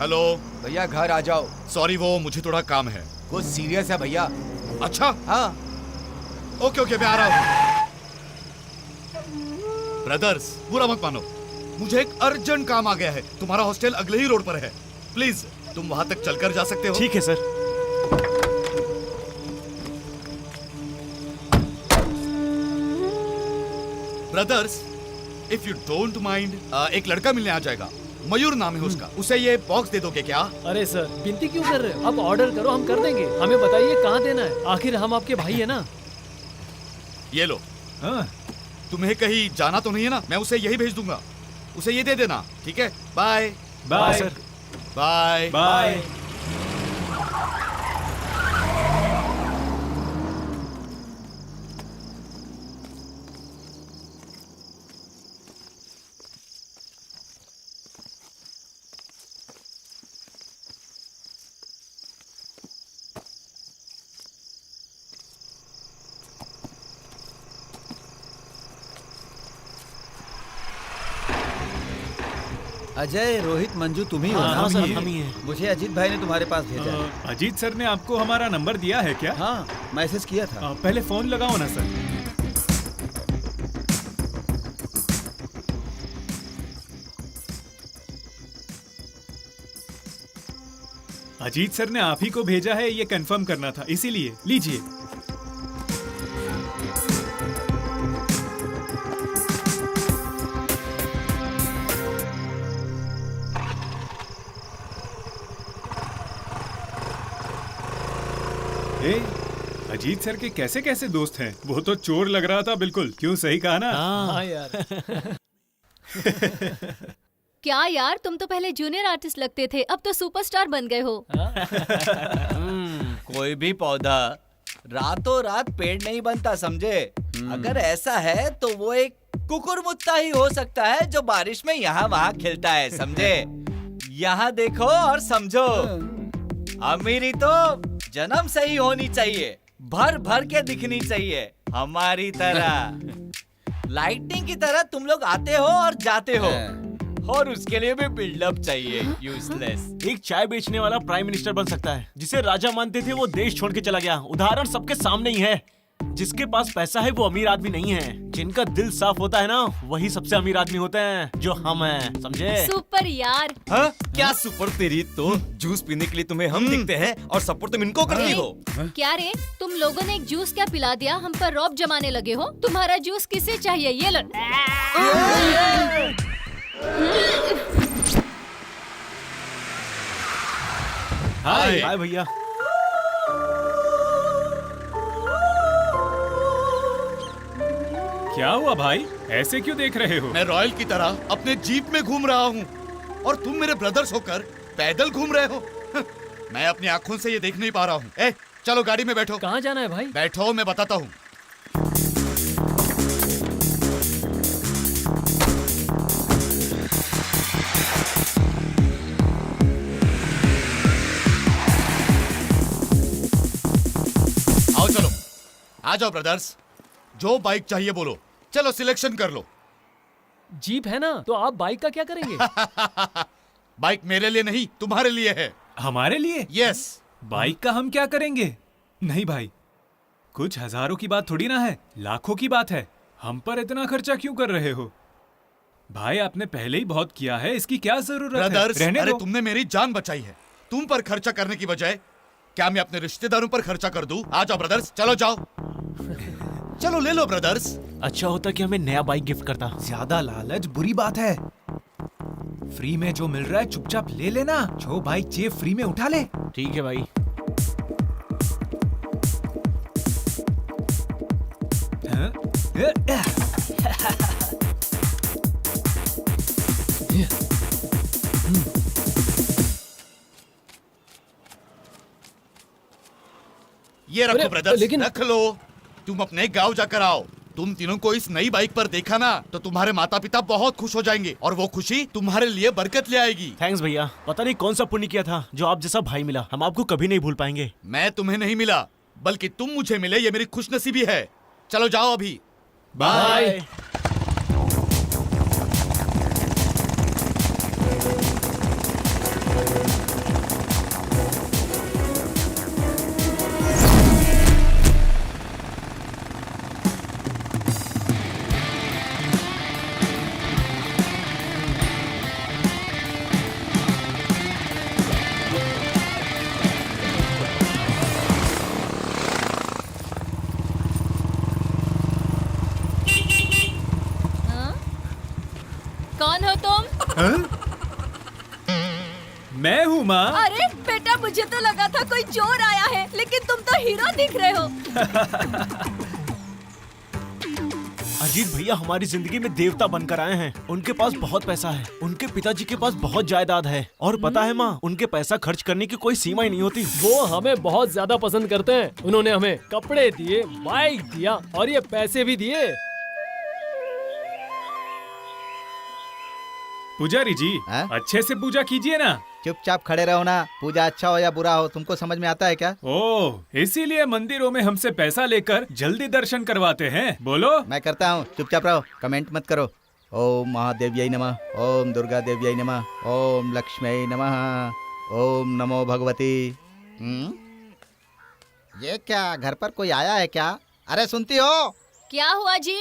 हेलो भैया घर आ जाओ, सॉरी, वो मुझे थोड़ा काम है। कुछ सीरियस है भैया। अच्छा, हाँ ओके ओके, मैं आ रहा हूँ। ब्रदर्स, बुरा मत मानो, मुझे एक अर्जेंट काम आ गया है। तुम्हारा हॉस्टल अगले ही रोड पर है, प्लीज तुम वहां तक चलकर जा सकते हो? ठीक है sir. Brothers, if you don't mind, एक लड़का मिलने आ जाएगा, मयूर नाम है उसका। उसे ये बॉक्स दे दोगे क्या? अरे सर, विनती क्यों कर रहे हो? आप ऑर्डर करो, हम कर देंगे। हमें बताइए कहाँ देना है, आखिर हम आपके भाई है ना। ये लो। तुम्हें कहीं जाना तो नहीं है ना? मैं उसे यही भेज दूंगा, उसे ये दे देना, ठीक है? Bye bye sir. Bye bye. Ajay, Rohit, Manju तुम ही हो ना? हाँ सर, हम ही हैं। मुझे अजीत भाई ने तुम्हारे पास भेजा है। अजीत सर ने आपको हमारा नंबर दिया है क्या? हाँ, मैसेज किया था। पहले फोन लगाओ ना सर। अजीत सर ने आप ही को भेजा है, ये कंफर्म करना था, इसीलिए लीजिए। अजीत सर के कैसे कैसे दोस्त हैं? वो तो चोर लग रहा था बिल्कुल, क्यों? सही कहा ना? हाँ यार। क्या यार, तुम तो पहले जूनियर आर्टिस्ट लगते थे, अब तो सुपरस्टार बन गए हो। कोई भी पौधा रातों रात पेड़ नहीं बनता, समझे? अगर ऐसा है तो वो एक कुकुरमुत्ता ही हो सकता है जो बारिश में यहाँ वहाँ खिलता है, समझे? यहाँ देखो और समझो, अमीरी तो जन्म से ही होनी चाहिए, भर भर के दिखनी चाहिए, हमारी तरह। लाइटनिंग की तरह तुम लोग आते हो और जाते हो, और उसके लिए भी बिल्डअप चाहिए। यूजलेस। एक चाय बेचने वाला प्राइम मिनिस्टर बन सकता है, जिसे राजा मानते थे वो देश छोड़ के चला गया। उदाहरण सबके सामने ही है। जिसके पास पैसा है वो अमीर आदमी नहीं है, जिनका दिल साफ होता है ना, वही सबसे अमीर आदमी होते हैं, जो हम हैं, समझे? सुपर यार। हाँ? क्या सुपर? तेरी तो जूस पीने के लिए तुम्हें हम दिखते हैं और सपोर्ट तुम इनको करती हो। क्या रे, तुम लोगों ने एक जूस क्या पिला दिया? हम पर रौब जमाने लगे हो। तुम्हारा जूस किसे चाहिए? ये लो। हाय हाय भैया। क्या हुआ भाई, ऐसे क्यों देख रहे हो? मैं रॉयल की तरह अपने जीप में घूम रहा हूँ और तुम मेरे ब्रदर्स होकर पैदल घूम रहे हो। मैं अपनी आंखों से ये देख नहीं पा रहा हूँ। ए, चलो गाड़ी में बैठो। कहाँ जाना है भाई? बैठो, मैं बताता हूँ। आओ चलो, आ जाओ ब्रदर्स, जो बाइक चाहिए बोलो, चलो सिलेक्शन कर लो। जीप है ना, तो आप बाइक का क्या करेंगे? बाइक मेरे लिए नहीं, तुम्हारे लिए है। हमारे लिए? यस। बाइक का हम क्या करेंगे? नहीं भाई, कुछ हजारों की बात थोड़ी ना है, लाखों की बात है। हम पर इतना खर्चा क्यों कर रहे हो? भाई आपने पहले ही बहुत किया है, इसकी क्या जरूरत है? ब्रदर्स, रहने अरे दो। तुमने मेरी जान बचाई है, तुम पर खर्चा करने की बजाय क्या मैं अपने रिश्तेदारों पर खर्चा कर दूं? आ जाओ ब्रदर्स, चलो जाओ। चलो ले लो ब्रदर्स। अच्छा होता कि हमें नया बाइक गिफ्ट करता। ज्यादा लालच बुरी बात है। फ्री में जो मिल रहा है चुपचाप ले लेना। जो बाइक चाहिए फ्री में उठा ले। ठीक है भाई। ये रखो ब्रदर्स, लेकिन- रख लो। तुम अपने गांव जाकर आओ। तुम तीनों को इस नई बाइक पर देखा ना, तो तुम्हारे माता पिता बहुत खुश हो जाएंगे और वो खुशी तुम्हारे लिए बरकत ले आएगी। थैंक्स भैया, पता नहीं कौन सा पुण्य किया था जो आप जैसा भाई मिला। हम आपको कभी नहीं भूल पाएंगे। मैं तुम्हें नहीं मिला, बल्कि तुम मुझे मिले, ये मेरी खुशनसीबी है। चलो जाओ अभी। बाय। मैं हूँ माँ। अरे बेटा, मुझे तो लगा था कोई चोर आया है, लेकिन तुम तो हीरो दिख रहे हो। अजीत भैया हमारी जिंदगी में देवता बनकर आए हैं। उनके पास बहुत पैसा है, उनके पिताजी के पास बहुत जायदाद है, और पता है माँ, उनके पैसा खर्च करने की कोई सीमा ही नहीं होती। वो हमें बहुत ज्यादा पसंद करते हैं। उन्होंने हमें कपड़े दिए, बाइक दिया और ये पैसे भी दिए। पुजारी जी, अच्छे से पूजा कीजिए ना। चुपचाप खड़े रहो ना। पूजा अच्छा हो या बुरा हो, तुमको समझ में आता है क्या? ओह, इसीलिए मंदिरों में हमसे पैसा लेकर जल्दी दर्शन करवाते हैं। बोलो। मैं करता हूँ, चुपचाप रहो, कमेंट मत करो। ओम महादेव्यै नमः, ओम दुर्गा देव्यै नमः, ओम लक्ष्म्यै नमः, ओम नमो भगवती। ये क्या, घर पर कोई आया है क्या? अरे सुनती हो? क्या हुआ जी?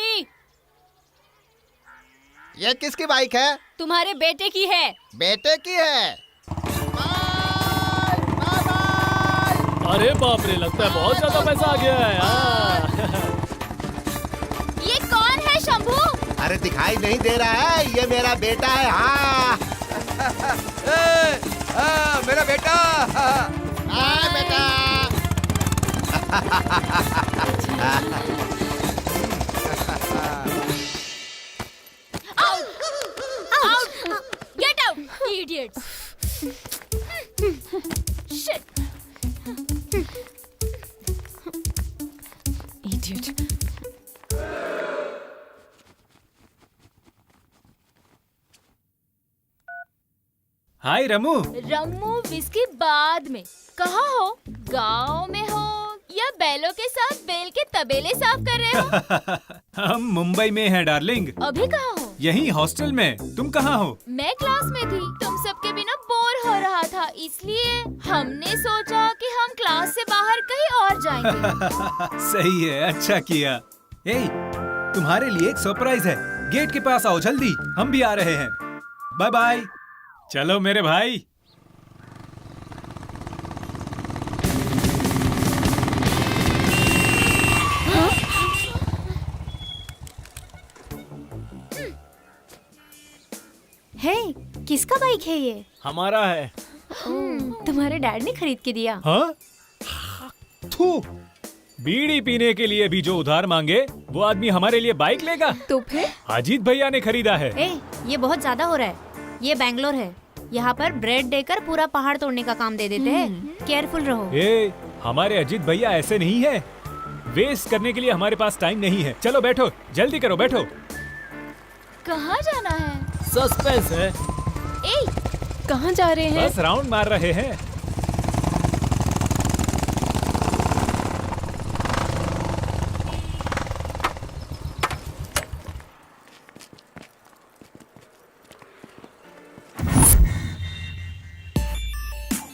ये किसकी बाइक है? तुम्हारे बेटे की है। बेटे की है? अरे बाप रे, लगता है बहुत ज्यादा पैसा आ गया है। ये कौन है शंभू? अरे दिखाई नहीं दे रहा है, ये मेरा बेटा है। हाँ मेरा बेटा। बेटा। Get out, idiots! Shit! Idiot. हाय रमू। रम्मू विस्की बाद में। कहाँ हो? गांव में हो या बैलों के साथ बैल के तबेले साफ कर रहे हो? हम मुंबई में हैं डार्लिंग। अभी कहाँ हो? यहीं हॉस्टल में। तुम कहाँ हो? मैं क्लास में थी। तुम सबके बिना बोर हो रहा था, इसलिए हमने सोचा कि हम क्लास से बाहर कहीं और जाएंगे। सही है, अच्छा किया। ए, तुम्हारे लिए एक सरप्राइज है। गेट के पास आओ जल्दी, हम भी आ रहे हैं। Bye bye. चलो मेरे भाई। हे, किसका बाइक है ये? हमारा है। तुम्हारे डैड ने खरीद के दिया। हाँ? थू, बीड़ी पीने के लिए भी जो उधार मांगे वो आदमी हमारे लिए बाइक लेगा? तो फिर? अजीत भैया ने खरीदा है। ये बहुत ज्यादा हो रहा है। ये बैंगलोर है, यहाँ पर ब्रेड देकर पूरा पहाड़ तोड़ने का काम दे देते हैं। केयरफुल रहो। हमारे अजीत भैया ऐसे नहीं है। वेस्ट करने के लिए हमारे पास टाइम नहीं है। चलो बैठो, जल्दी करो, बैठो। कहाँ जाना है? सस्पेंस है। कहाँ जा रहे हैं? बस राउंड मार रहे हैं।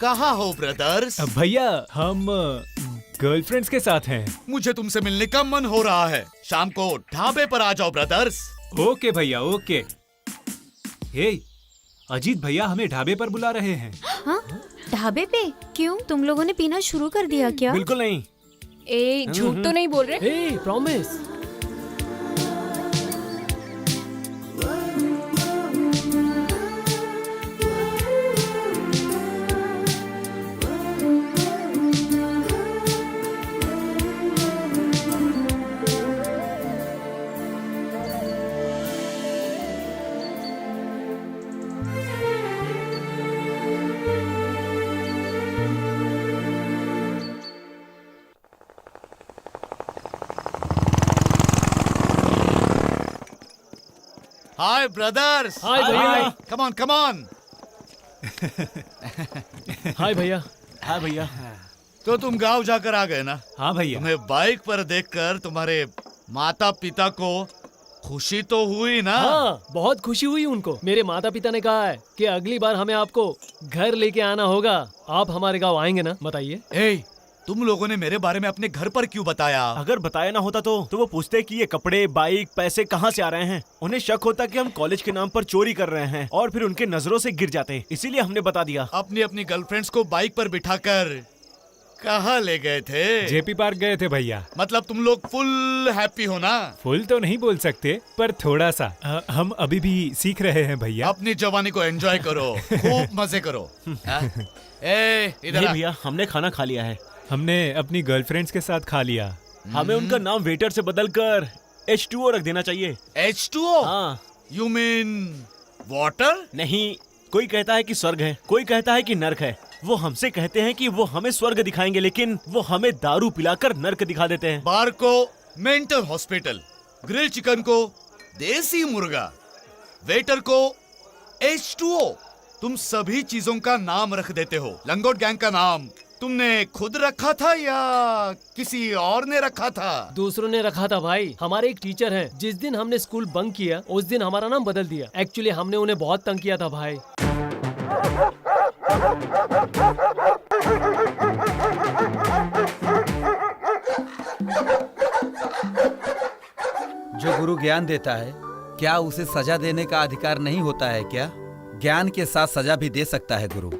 कहाँ हो ब्रदर्स? भैया हम गर्लफ्रेंड्स के साथ हैं। मुझे तुमसे मिलने का मन हो रहा है। शाम को ढाबे पर आ जाओ ब्रदर्स। ओके भैया, ओके। हे, अजीत भैया हमें ढाबे पर बुला रहे हैं। हाँ? ढाबे पे? क्यों, तुम लोगों ने पीना शुरू कर दिया क्या? बिल्कुल नहीं। झूठ तो नहीं बोल रहे? प्रॉमिस। हाय ब्रदर्स। हाय भैया। Come on come on. हाय भैया। हाँ भैया। तो तुम गांव जाकर आ गए ना? हाँ भैया। तुम्हें बाइक पर देखकर तुम्हारे माता पिता को खुशी तो हुई ना? हाँ, बहुत खुशी हुई उनको। मेरे माता पिता ने कहा है कि अगली बार हमें आपको घर लेके आना होगा। आप हमारे गांव आएंगे ना? बताइए। तुम लोगों ने मेरे बारे में अपने घर पर क्यों बताया? अगर बताया ना होता तो वो पूछते कि ये कपड़े, बाइक, पैसे कहाँ से आ रहे हैं। उन्हें शक होता कि हम कॉलेज के नाम पर चोरी कर रहे हैं और फिर उनके नजरों से गिर जाते। इसीलिए हमने बता दिया। अपनी अपनी गर्लफ्रेंड्स को बाइक पर बिठाकर कहाँ ले गए थे? जेपी पार्क गए थे भैया। मतलब तुम लोग फुल हैप्पी हो ना? फुल तो नहीं बोल सकते, पर थोड़ा सा। हम अभी भी सीख रहे हैं भैया। अपनी जवानी को एंजॉय करो, खूब मजे करो। इधर भैया, हमने खाना खा लिया है। हमने अपनी गर्लफ्रेंड्स के साथ खा लिया। हमें उनका नाम वेटर से बदलकर H2O रख देना चाहिए। H2O? हाँ। You mean water? नहीं, कोई कहता है कि स्वर्ग है, कोई कहता है कि नर्क है। वो हमसे कहते हैं कि वो हमें स्वर्ग दिखाएंगे, लेकिन वो हमें दारू पिलाकर नर्क दिखा देते हैं। बार को मेंटल हॉस्पिटल, ग्रिल चिकन को देसी मुर्गा, वेटर को H2O। तुम सभी चीजों का नाम रख देते हो। लंगोट गैंग का नाम तुमने खुद रखा था या किसी और ने रखा था? दूसरों ने रखा था भाई। हमारे एक टीचर हैं, जिस दिन हमने स्कूल बंक किया उस दिन हमारा नाम बदल दिया। एक्चुअली हमने उन्हें बहुत तंग किया था भाई। जो गुरु ज्ञान देता है, क्या उसे सजा देने का अधिकार नहीं होता है क्या? ज्ञान के साथ सजा भी दे सकता है गुरु।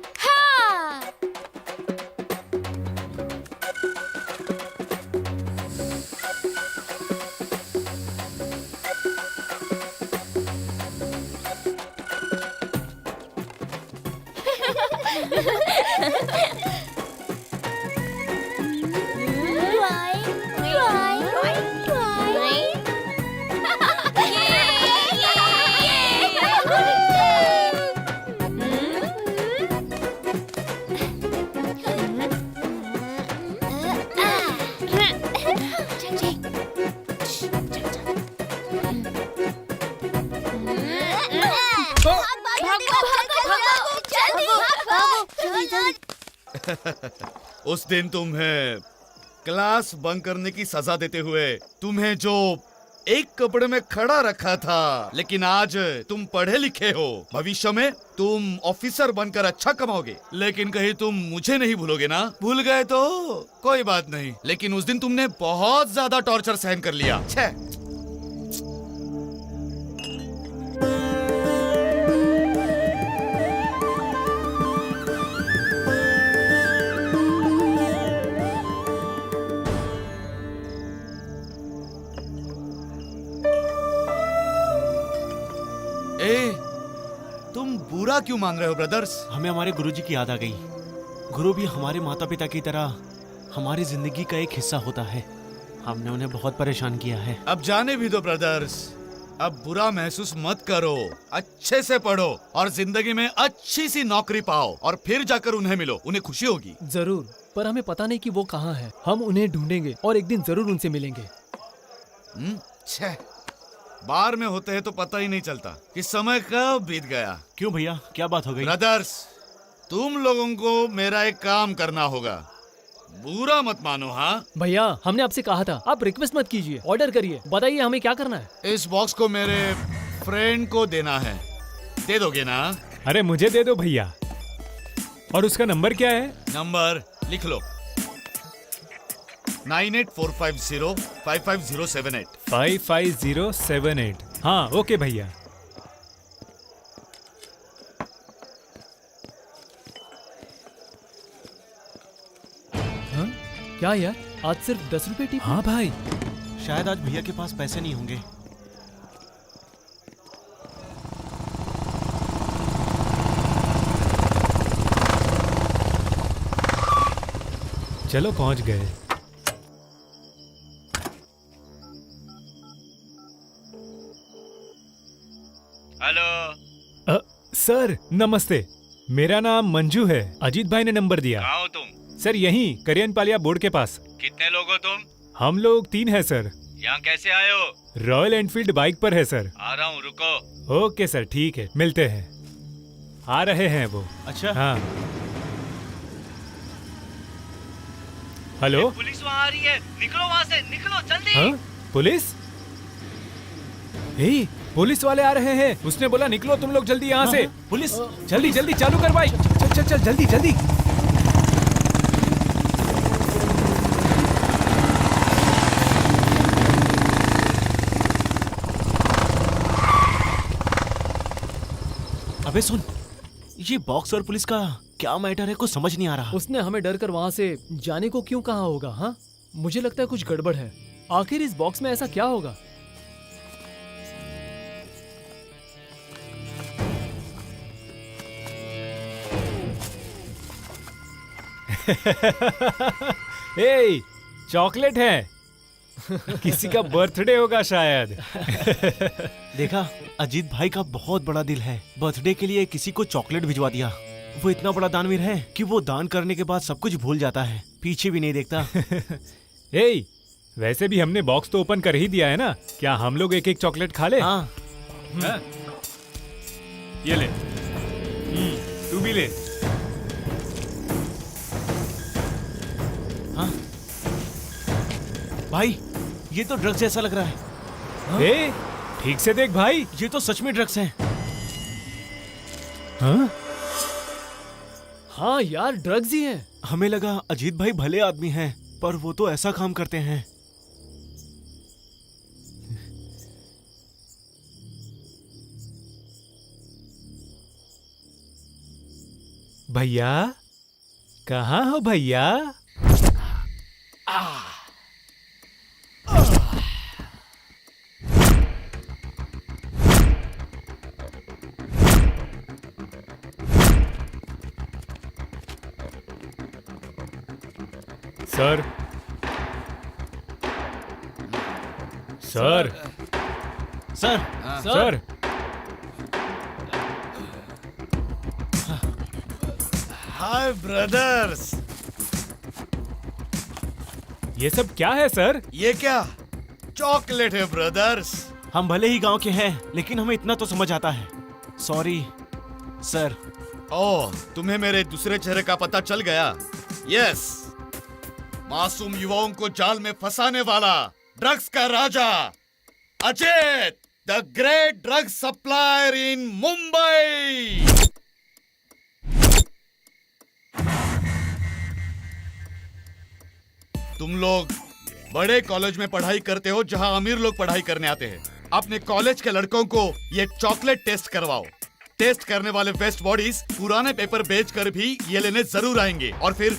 उस दिन तुम्हें क्लास बंक करने की सजा देते हुए तुम्हें जो एक कपड़े में खड़ा रखा था, लेकिन आज तुम पढ़े लिखे हो, भविष्य में तुम ऑफिसर बनकर अच्छा कमाओगे। लेकिन कहीं तुम मुझे नहीं भूलोगे ना? भूल गए तो कोई बात नहीं, लेकिन उस दिन तुमने बहुत ज्यादा टॉर्चर सहन कर लिया। छे। तुम बुरा क्यों मान रहे हो ब्रदर्स? हमें हमारे गुरुजी की याद आ गई। गुरु भी हमारे माता पिता की तरह हमारी जिंदगी का एक हिस्सा होता है। हमने उन्हें बहुत परेशान किया है। अब जाने भी दो ब्रदर्स, अब बुरा महसूस मत करो। अच्छे से पढ़ो और जिंदगी में अच्छी सी नौकरी पाओ और फिर जाकर उन्हें मिलो, उन्हें खुशी होगी। जरूर, पर हमें पता नहीं कि वो कहाँ है। हम उन्हें ढूंढेंगे और एक दिन जरूर उनसे मिलेंगे। बाहर में होते हैं तो पता ही नहीं चलता कि समय कब बीत गया। क्यों भैया, क्या बात हो गई? ब्रदर्स, तुम लोगों को मेरा एक काम करना होगा, बुरा मत मानो। हाँ भैया, हमने आपसे कहा था आप रिक्वेस्ट मत कीजिए, ऑर्डर करिए। बताइए हमें क्या करना है? इस बॉक्स को मेरे फ्रेंड को देना है, दे दोगे ना? अरे मुझे दे दो भैया। और उसका नंबर क्या है? नंबर लिख लो, 9845055078। 55078। हाँ ओके भैया। हाँ? क्या यार, आज सिर्फ 10 रुपए टिप? हाँ भाई, शायद आज भैया के पास पैसे नहीं होंगे। चलो पहुंच गए। हेलो सर नमस्ते, मेरा नाम मंजू है। अजीत भाई ने नंबर दिया। कहाँ हो तुम? सर यहीं करियन पालिया बोर्ड के पास। कितने लोग हो तुम? हम लोग 3 हैं सर। यहाँ कैसे आए हो? रॉयल एनफील्ड बाइक पर है सर। आ रहा हूँ, रुको। ओके सर, ठीक है, मिलते हैं। आ रहे हैं वो। अच्छा। हाँ हेलो। पुलिस वहाँ आ रही है, निकलो वहाँ से, निकलो जल्दी। हाँ? पुलिस? पुलिस वाले आ रहे हैं। उसने बोला निकलो तुम लोग जल्दी यहाँ से। पुलिस? जल्दी जल्दी चालू कर बाइक। चल चल चल जल्दी जल्दी। अबे सुन, ये बॉक्स और पुलिस का क्या मैटर है, कुछ समझ नहीं आ रहा। उसने हमें डर कर वहाँ से जाने को क्यों कहा होगा? हाँ, मुझे लगता है कुछ गड़बड़ है। आखिर इस बॉक्स में ऐसा क्या होगा? ए, चॉकलेट है। किसी का बर्थडे होगा शायद। देखा, अजीत भाई का बहुत बड़ा दिल है। बर्थडे के लिए किसी को चॉकलेट भिजवा दिया। वो इतना बड़ा दानवीर है कि वो दान करने के बाद सब कुछ भूल जाता है, पीछे भी नहीं देखता। ए, वैसे भी हमने बॉक्स तो ओपन कर ही दिया है ना, क्या हम लोग एक एक चॉकलेट खा ले? हाँ। ये ले, तू भी ले। हाँ? भाई, ये तो ड्रग्स जैसा लग रहा है। हाँ? ए, ठीक से देख भाई, ये तो सच में ड्रग्स हैं। हाँ? हाँ यार, ड्रग्स ही हैं। हमें लगा अजीत भाई भले आदमी हैं, पर वो तो ऐसा काम करते हैं। भैया, कहाँ हो भैया? सर, सर, सर, सर, हाय ब्रदर्स। ये सब क्या है सर? ये क्या चॉकलेट है ब्रदर्स? हम भले ही गांव के हैं, लेकिन हमें इतना तो समझ आता है। Sorry sir. ओह, तुम्हें मेरे दूसरे चेहरे का पता चल गया। यस, मासूम युवाओं को जाल में फंसाने वाला ड्रग्स का राजा Ajit, the great drug supplier in Mumbai. तुम लोग बड़े कॉलेज में पढ़ाई करते हो जहां अमीर लोग पढ़ाई करने आते हैं। अपने कॉलेज के लड़कों को ये चॉकलेट टेस्ट करवाओ। टेस्ट करने वाले वेस्ट बॉडीज पुराने पेपर बेचकर भी ये लेने जरूर आएंगे और फिर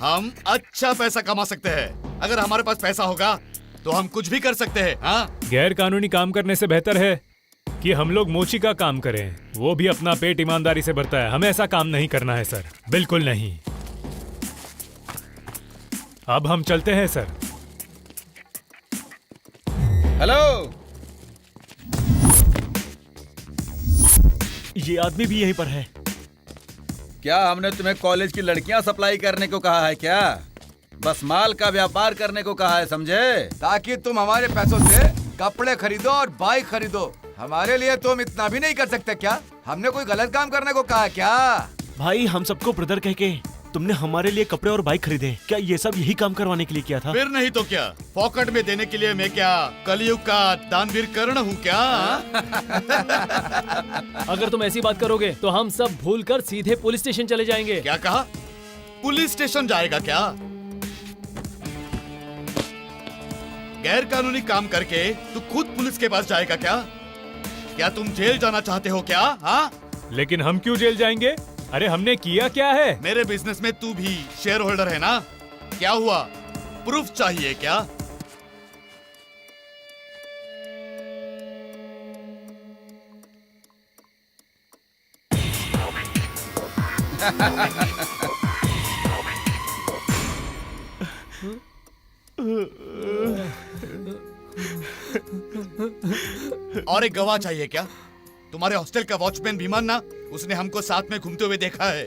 हम अच्छा पैसा कमा सकते हैं। अगर हमारे पास पैसा होगा तो हम कुछ भी कर सकते हैं। हाँ, गैर कानूनी काम करने से बेहतर है कि हम लोग मोची का काम करें। वो भी अपना पेट ईमानदारी से भरता है। हमें ऐसा काम नहीं करना है सर, बिल्कुल नहीं। अब हम चलते हैं सर। हेलो, ये आदमी भी यहीं पर है। क्या हमने तुम्हें कॉलेज की लड़कियां सप्लाई करने को कहा है क्या? बस माल का व्यापार करने को कहा है, समझे? ताकि तुम हमारे पैसों से कपड़े खरीदो और बाइक खरीदो। हमारे लिए तुम इतना भी नहीं कर सकते क्या? हमने कोई गलत काम करने को कहा क्या? भाई, हम सबको ब्रदर कह के तुमने हमारे लिए कपड़े और बाइक खरीदे। क्या ये सब यही काम करवाने के लिए किया था? फिर नहीं तो क्या? पॉकेट में देने के लिए मैं क्या कलयुग का दानवीर कर्ण हूँ क्या? अगर तुम ऐसी बात करोगे तो हम सब भूलकर सीधे पुलिस स्टेशन चले जाएंगे। क्या कहा? पुलिस स्टेशन जाएगा क्या? गैर कानूनी काम करके तू खुद पुलिस के पास जाएगा क्या? क्या तुम जेल जाना चाहते हो क्या? हाँ? लेकिन हम क्यों जेल जाएंगे? अरे हमने किया क्या है? मेरे बिजनेस में तू भी शेयर होल्डर है ना? क्या हुआ? प्रूफ चाहिए क्या? और एक गवाह चाहिए क्या? तुम्हारे हॉस्टल का वॉचमैन भीमन ना, उसने हमको साथ में घूमते हुए देखा है।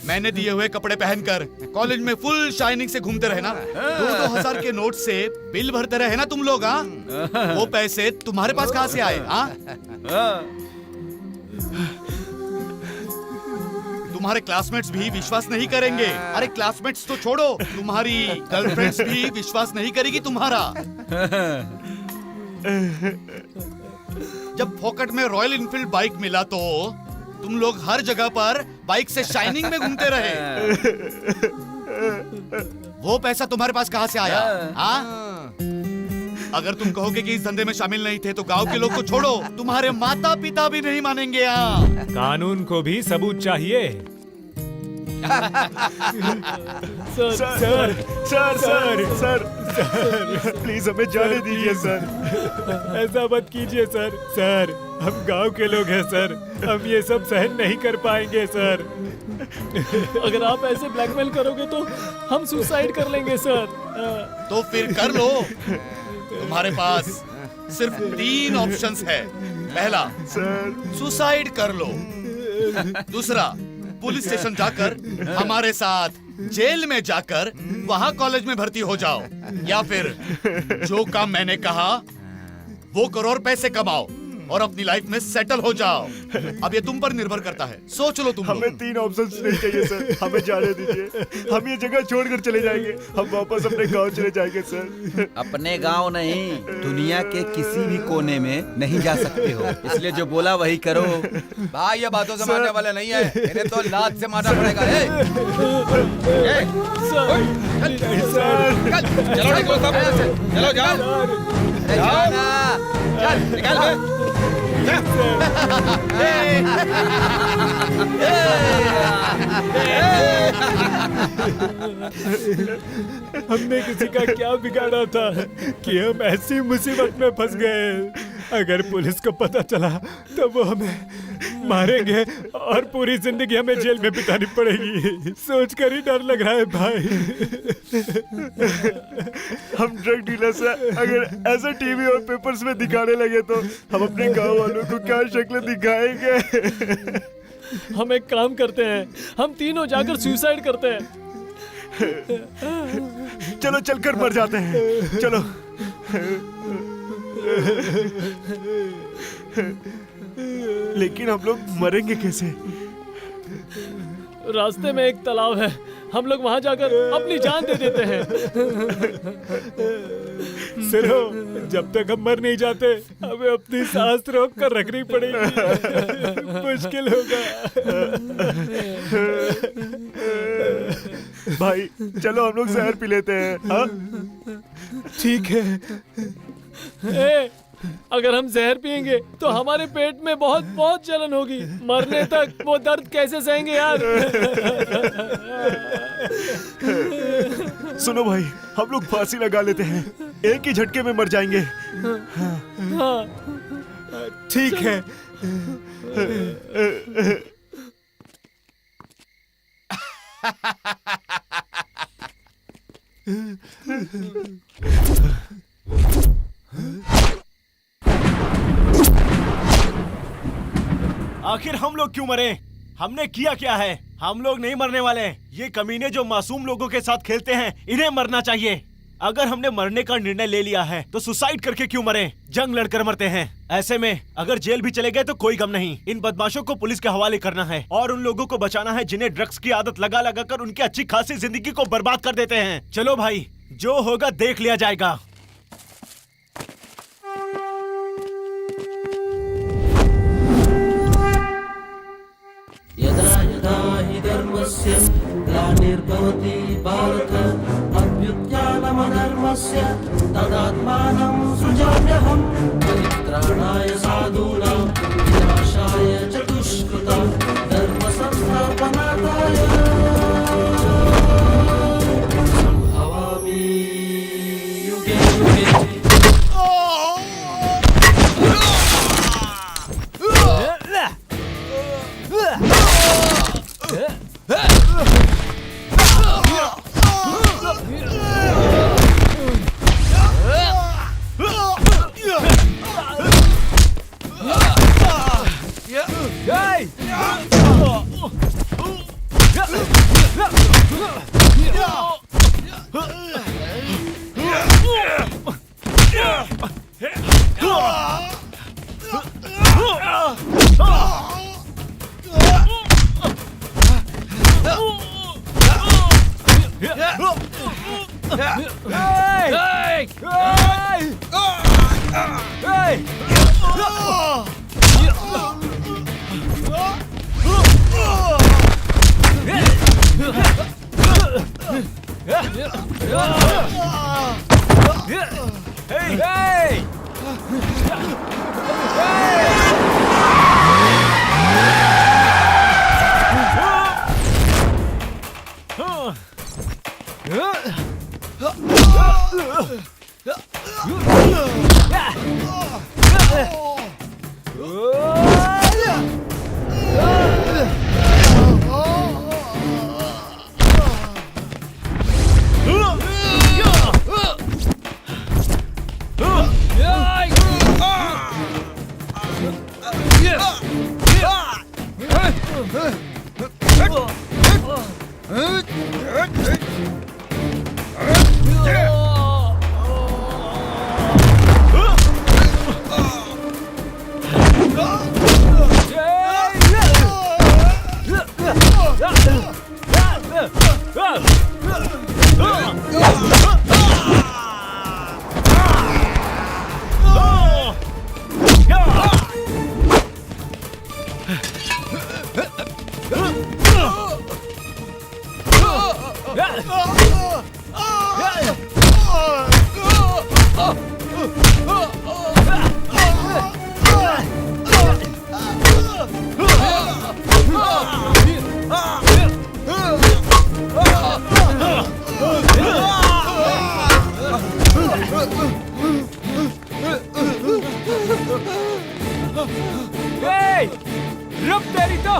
मैंने दिए हुए कपड़े पहनकर कॉलेज में फुल शाइनिंग से घूमते रहे ना। 2,000 के नोट से बिल भरते रहे ना तुम लोग। हाँ, वो पैसे तुम्हारे पास कहाँ से आए? हाँ, तुम्हारे क्लासमेट्स भी विश्वास नहीं करेंगे। अरे क्लासमेट्स तो छोड़ो, तुम्हारी गर्लफ्रेंड्स भी विश्वास नहीं करेगी तुम्हारा। जब पॉकेट में रॉयल इनफील्ड बाइक मिला तो तुम लोग हर जगह पर बाइक से शाइनिंग में घूमते रहे। वो पैसा तुम्हारे पास कहाँ से आया? हाँ? अगर तुम कहोगे कि इस धंधे में शामिल नहीं थे तो गांव के लोग को छोड़ो, तुम्हारे माता पिता भी नहीं मानेंगे यहाँ। कानून को भी सबूत चाहिए। Sir sir sir sir sir please हमें जाने दीजिए सर। ऐसा मत कीजिए सर। सर हम गांव के लोग हैं सर, हम ये सब सहन नहीं कर पाएंगे सर। अगर आप ऐसे ब्लैकमेल करोगे तो हम सुसाइड कर लेंगे सर। तो फिर कर लो। तुम्हारे पास सिर्फ 3 ऑप्शंस है। पहला, सुसाइड कर लो। दूसरा, पुलिस स्टेशन जाकर हमारे साथ जेल में जाकर वहां कॉलेज में भर्ती हो जाओ, या फिर जो काम मैंने कहा वो करो और पैसे कमाओ और अपनी लाइफ में सेटल हो जाओ। अब ये तुम पर निर्भर करता है, सोच लो तुम। हमें 3 ऑप्शंस नहीं चाहिए सर, हमें जाने दीजिए। हम ये जगह छोड़कर चले जाएंगे, हम वापस अपने गांव चले जाएंगे सर। अपने गांव नहीं, दुनिया के किसी भी कोने में नहीं जा सकते हो, इसलिए जो बोला वही करो। भाई ये बातों से मारने वाले नहीं है, इन्हें तो लात से मारना पड़ेगा। चलो निकलो सब, चलो जाओ, चल निकल। हमने किसी का क्या बिगाड़ा था कि हम ऐसी मुसीबत में फंस गए। अगर पुलिस को पता चला तो वो हमें मारेंगे और पूरी जिंदगी हमें जेल में बितानी पड़ेगी। सोचकर ही डर लग रहा है भाई। हम ड्रग डीलर्स हैं, अगर ऐसा टीवी और पेपर्स में दिखाने लगे तो हम अपने गांव वालों को क्या शक्ल दिखाएंगे। हम एक काम करते हैं, हम तीनों जाकर सुसाइड करते हैं। चलो चलकर मर जाते हैं, चलो। लेकिन हम लोग मरेंगे कैसे? रास्ते में एक तालाब है, हम लोग वहां जाकर अपनी जान दे देते हैं। सुनो, जब तक हम मर नहीं जाते हमें अपनी सांस रोक कर रखनी पड़ेगी। मुश्किल होगा। भाई चलो हम लोग जहर पी लेते हैं। हाँ? ठीक है। अगर हम जहर पिएंगे तो हमारे पेट में बहुत बहुत जलन होगी, मरने तक वो दर्द कैसे सहेंगे यार। सुनो भाई, हम लोग फांसी लगा लेते हैं, एक ही झटके में मर जाएंगे। हाँ ठीक है। आखिर हम लोग क्यों मरे? हमने किया क्या है? हम लोग नहीं मरने वाले। ये कमीने जो मासूम लोगों के साथ खेलते हैं, इन्हें मरना चाहिए। अगर हमने मरने का निर्णय ले लिया है तो सुसाइड करके क्यों मरे? जंग लड़कर मरते हैं। ऐसे में अगर जेल भी चले गए तो कोई गम नहीं। इन बदमाशों को पुलिस के हवाले करना है और उन लोगों को बचाना है जिन्हें ड्रग्स की आदत लगा लगा कर उनकी अच्छी खासी जिंदगी को बर्बाद कर देते हैं। चलो भाई, जो होगा देख लिया जाएगा। यदा यदा हि धर्मस्य ग्लानिर्भवति भारत अभ्युत्थानमधर्मस्य तदात्मानं सृजाम्यहम् परित्राणाय साधूनां विनाशाय च दुष्कृतां धर्म संस्थापनार्थाय संभवामि युगे युगे। Hey! रुक तेरी तो।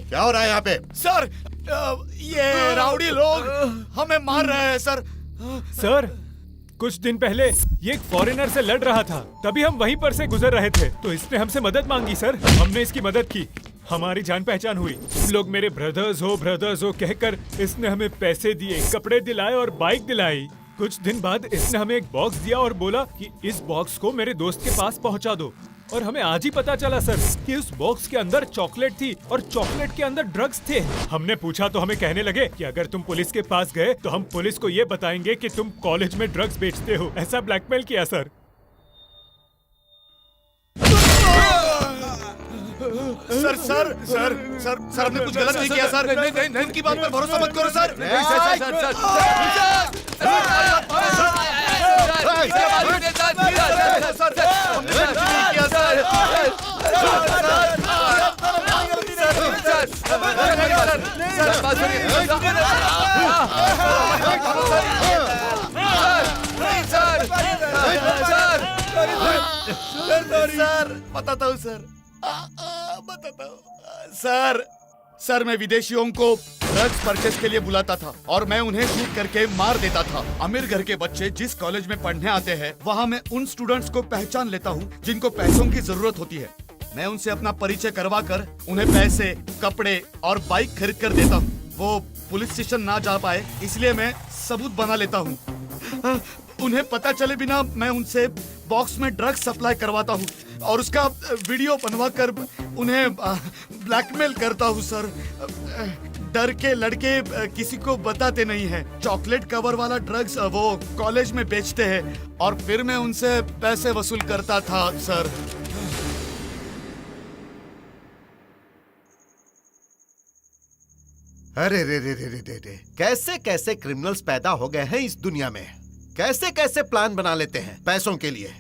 क्या हो रहा है यहाँ पे? सर ये राउडी लोग हमें मार रहे हैं सर। सर कुछ दिन पहले ये एक फॉरेनर से लड़ रहा था, तभी हम वहीं पर से गुजर रहे थे, तो इसने हमसे मदद मांगी सर। हमने इसकी मदद की, हमारी जान पहचान हुई। लोग मेरे ब्रदर्स हो कहकर इसने हमें पैसे दिए, कपड़े दिलाए और बाइक दिलाई। कुछ दिन बाद इसने हमें एक बॉक्स दिया और बोला कि इस बॉक्स को मेरे दोस्त के पास पहुंचा दो। और हमें आज ही पता चला सर कि उस बॉक्स के अंदर चॉकलेट थी और चॉकलेट के अंदर ड्रग्स थे। हमने पूछा तो हमें कहने लगे कि अगर तुम पुलिस के पास गए तो हम पुलिस को ये बताएंगे कि तुम कॉलेज में ड्रग्स बेचते हो। ऐसा ब्लैकमेल किया sir. Sir sir sir sir sir हमने कुछ गलत नहीं किया सर। नहीं उनकी बात पर भरोसा मत करो सर। सर बताता हूँ सर, बताता हूँ सर। सर मैं विदेशियों को ड्रग्स परचेस के लिए बुलाता था और मैं उन्हें शूट करके मार देता था। अमीर घर के बच्चे जिस कॉलेज में पढ़ने आते हैं वहाँ मैं उन स्टूडेंट्स को पहचान लेता हूँ जिनको पैसों की जरूरत होती है। मैं उनसे अपना परिचय करवा कर उन्हें पैसे, कपड़े और बाइक खरीद कर देता हूँ। वो पुलिस स्टेशन ना जा पाए इसलिए मैं सबूत बना लेता हूँ। उन्हें पता चले बिना मैं उनसे बॉक्स में ड्रग्स सप्लाई करवाता हूँ और उसका वीडियो बनवा कर उन्हें ब्लैकमेल करता हूँ सर। डर के लड़के किसी को बताते नहीं हैं। चॉकलेट कवर वाला ड्रग्स वो कॉलेज में बेचते हैं और फिर मैं उनसे पैसे वसूल करता था सर। अरे रे रे रे रे रे रे, कैसे कैसे क्रिमिनल्स पैदा हो गए हैं इस दुनिया में। कैसे कैसे प्लान बना लेते हैं पैसों के लिए।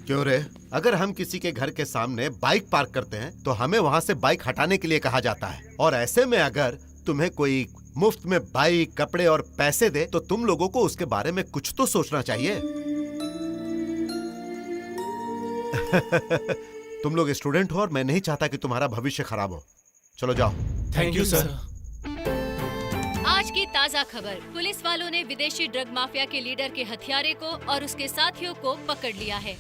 क्यों रे? अगर हम किसी के घर के सामने बाइक पार्क करते हैं तो हमें वहां से बाइक हटाने के लिए कहा जाता है। और ऐसे में अगर तुम्हें कोई मुफ्त में बाइक, कपड़े और पैसे दे तो तुम लोगों को उसके बारे में कुछ तो सोचना चाहिए। तुम लोग स्टूडेंट हो और मैं नहीं चाहता कि तुम्हारा भविष्य खराब हो। चलो जाओ। Thank you sir. आज की ताज़ा खबर, पुलिस वालों ने विदेशी ड्रग माफिया के लीडर के हथियारे को और उसके साथियों को पकड़ लिया है।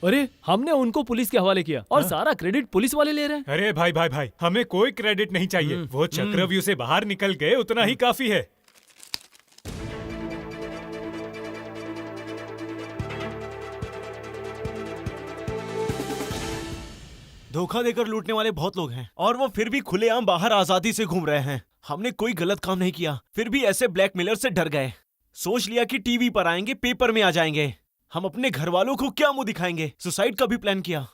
अरे हमने उनको पुलिस के हवाले किया और सारा क्रेडिट पुलिस वाले ले रहे हैं। अरे भाई भाई भाई, हमें कोई क्रेडिट नहीं चाहिए। वो चक्रव्यूह से बाहर निकल गए उतना ही काफी है। धोखा देकर लूटने वाले बहुत लोग हैं और वो फिर भी खुलेआम बाहर आजादी से घूम रहे हैं। हमने कोई गलत काम नहीं किया, फिर भी ऐसे ब्लैकमेलर से डर गए। सोच लिया कि टीवी पर आएंगे, पेपर में आ जाएंगे। हम अपने घर वालों को क्या मुंह दिखाएंगे। सुसाइड का भी प्लान किया।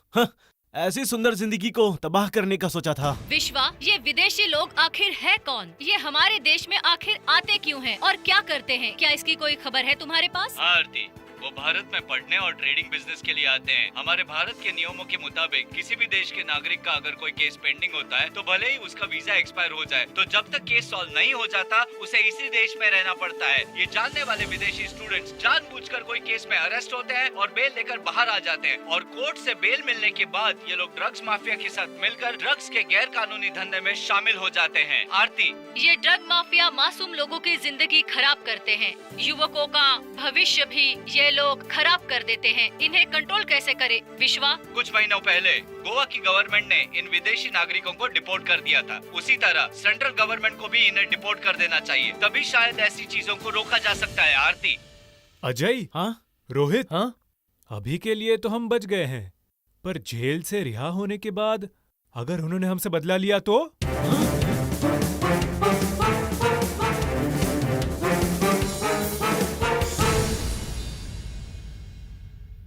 ऐसी सुंदर जिंदगी को तबाह करने का सोचा था। विश्वा, ये विदेशी लोग आखिर है कौन? ये हमारे देश में आखिर आते क्यों हैं और क्या करते हैं? क्या इसकी कोई खबर है तुम्हारे पास? आरती, वो भारत में पढ़ने और ट्रेडिंग बिजनेस के लिए आते हैं। हमारे भारत के नियमों के मुताबिक किसी भी देश के नागरिक का अगर कोई केस पेंडिंग होता है तो भले ही उसका वीजा एक्सपायर हो जाए, तो जब तक केस सॉल्व नहीं हो जाता उसे इसी देश में रहना पड़ता है। ये जानने वाले विदेशी स्टूडेंट्स जानबूझकर कोई केस में अरेस्ट होते हैं और बेल लेकर बाहर आ जाते हैं, और कोर्ट से बेल मिलने के बाद ये लोग ड्रग्स माफिया के साथ मिलकर ड्रग्स के गैर कानूनी धंधे में शामिल हो जाते हैं। आरती, ये ड्रग माफिया मासूम लोगों की जिंदगी खराब करते हैं, युवकों का भविष्य भी ये लोग खराब कर देते हैं। इन्हें कंट्रोल कैसे करे विश्वा? कुछ महीनों पहले गोवा की गवर्नमेंट ने इन विदेशी नागरिकों को डिपोर्ट कर दिया था। उसी तरह सेंट्रल गवर्नमेंट को भी इन्हें डिपोर्ट कर देना चाहिए, तभी शायद ऐसी चीजों को रोका जा सकता है। आरती, अजय, हाँ रोहित, हाँ अभी के लिए तो हम बच गए हैं, पर जेल से रिहा होने के बाद अगर उन्होंने हमसे बदला लिया तो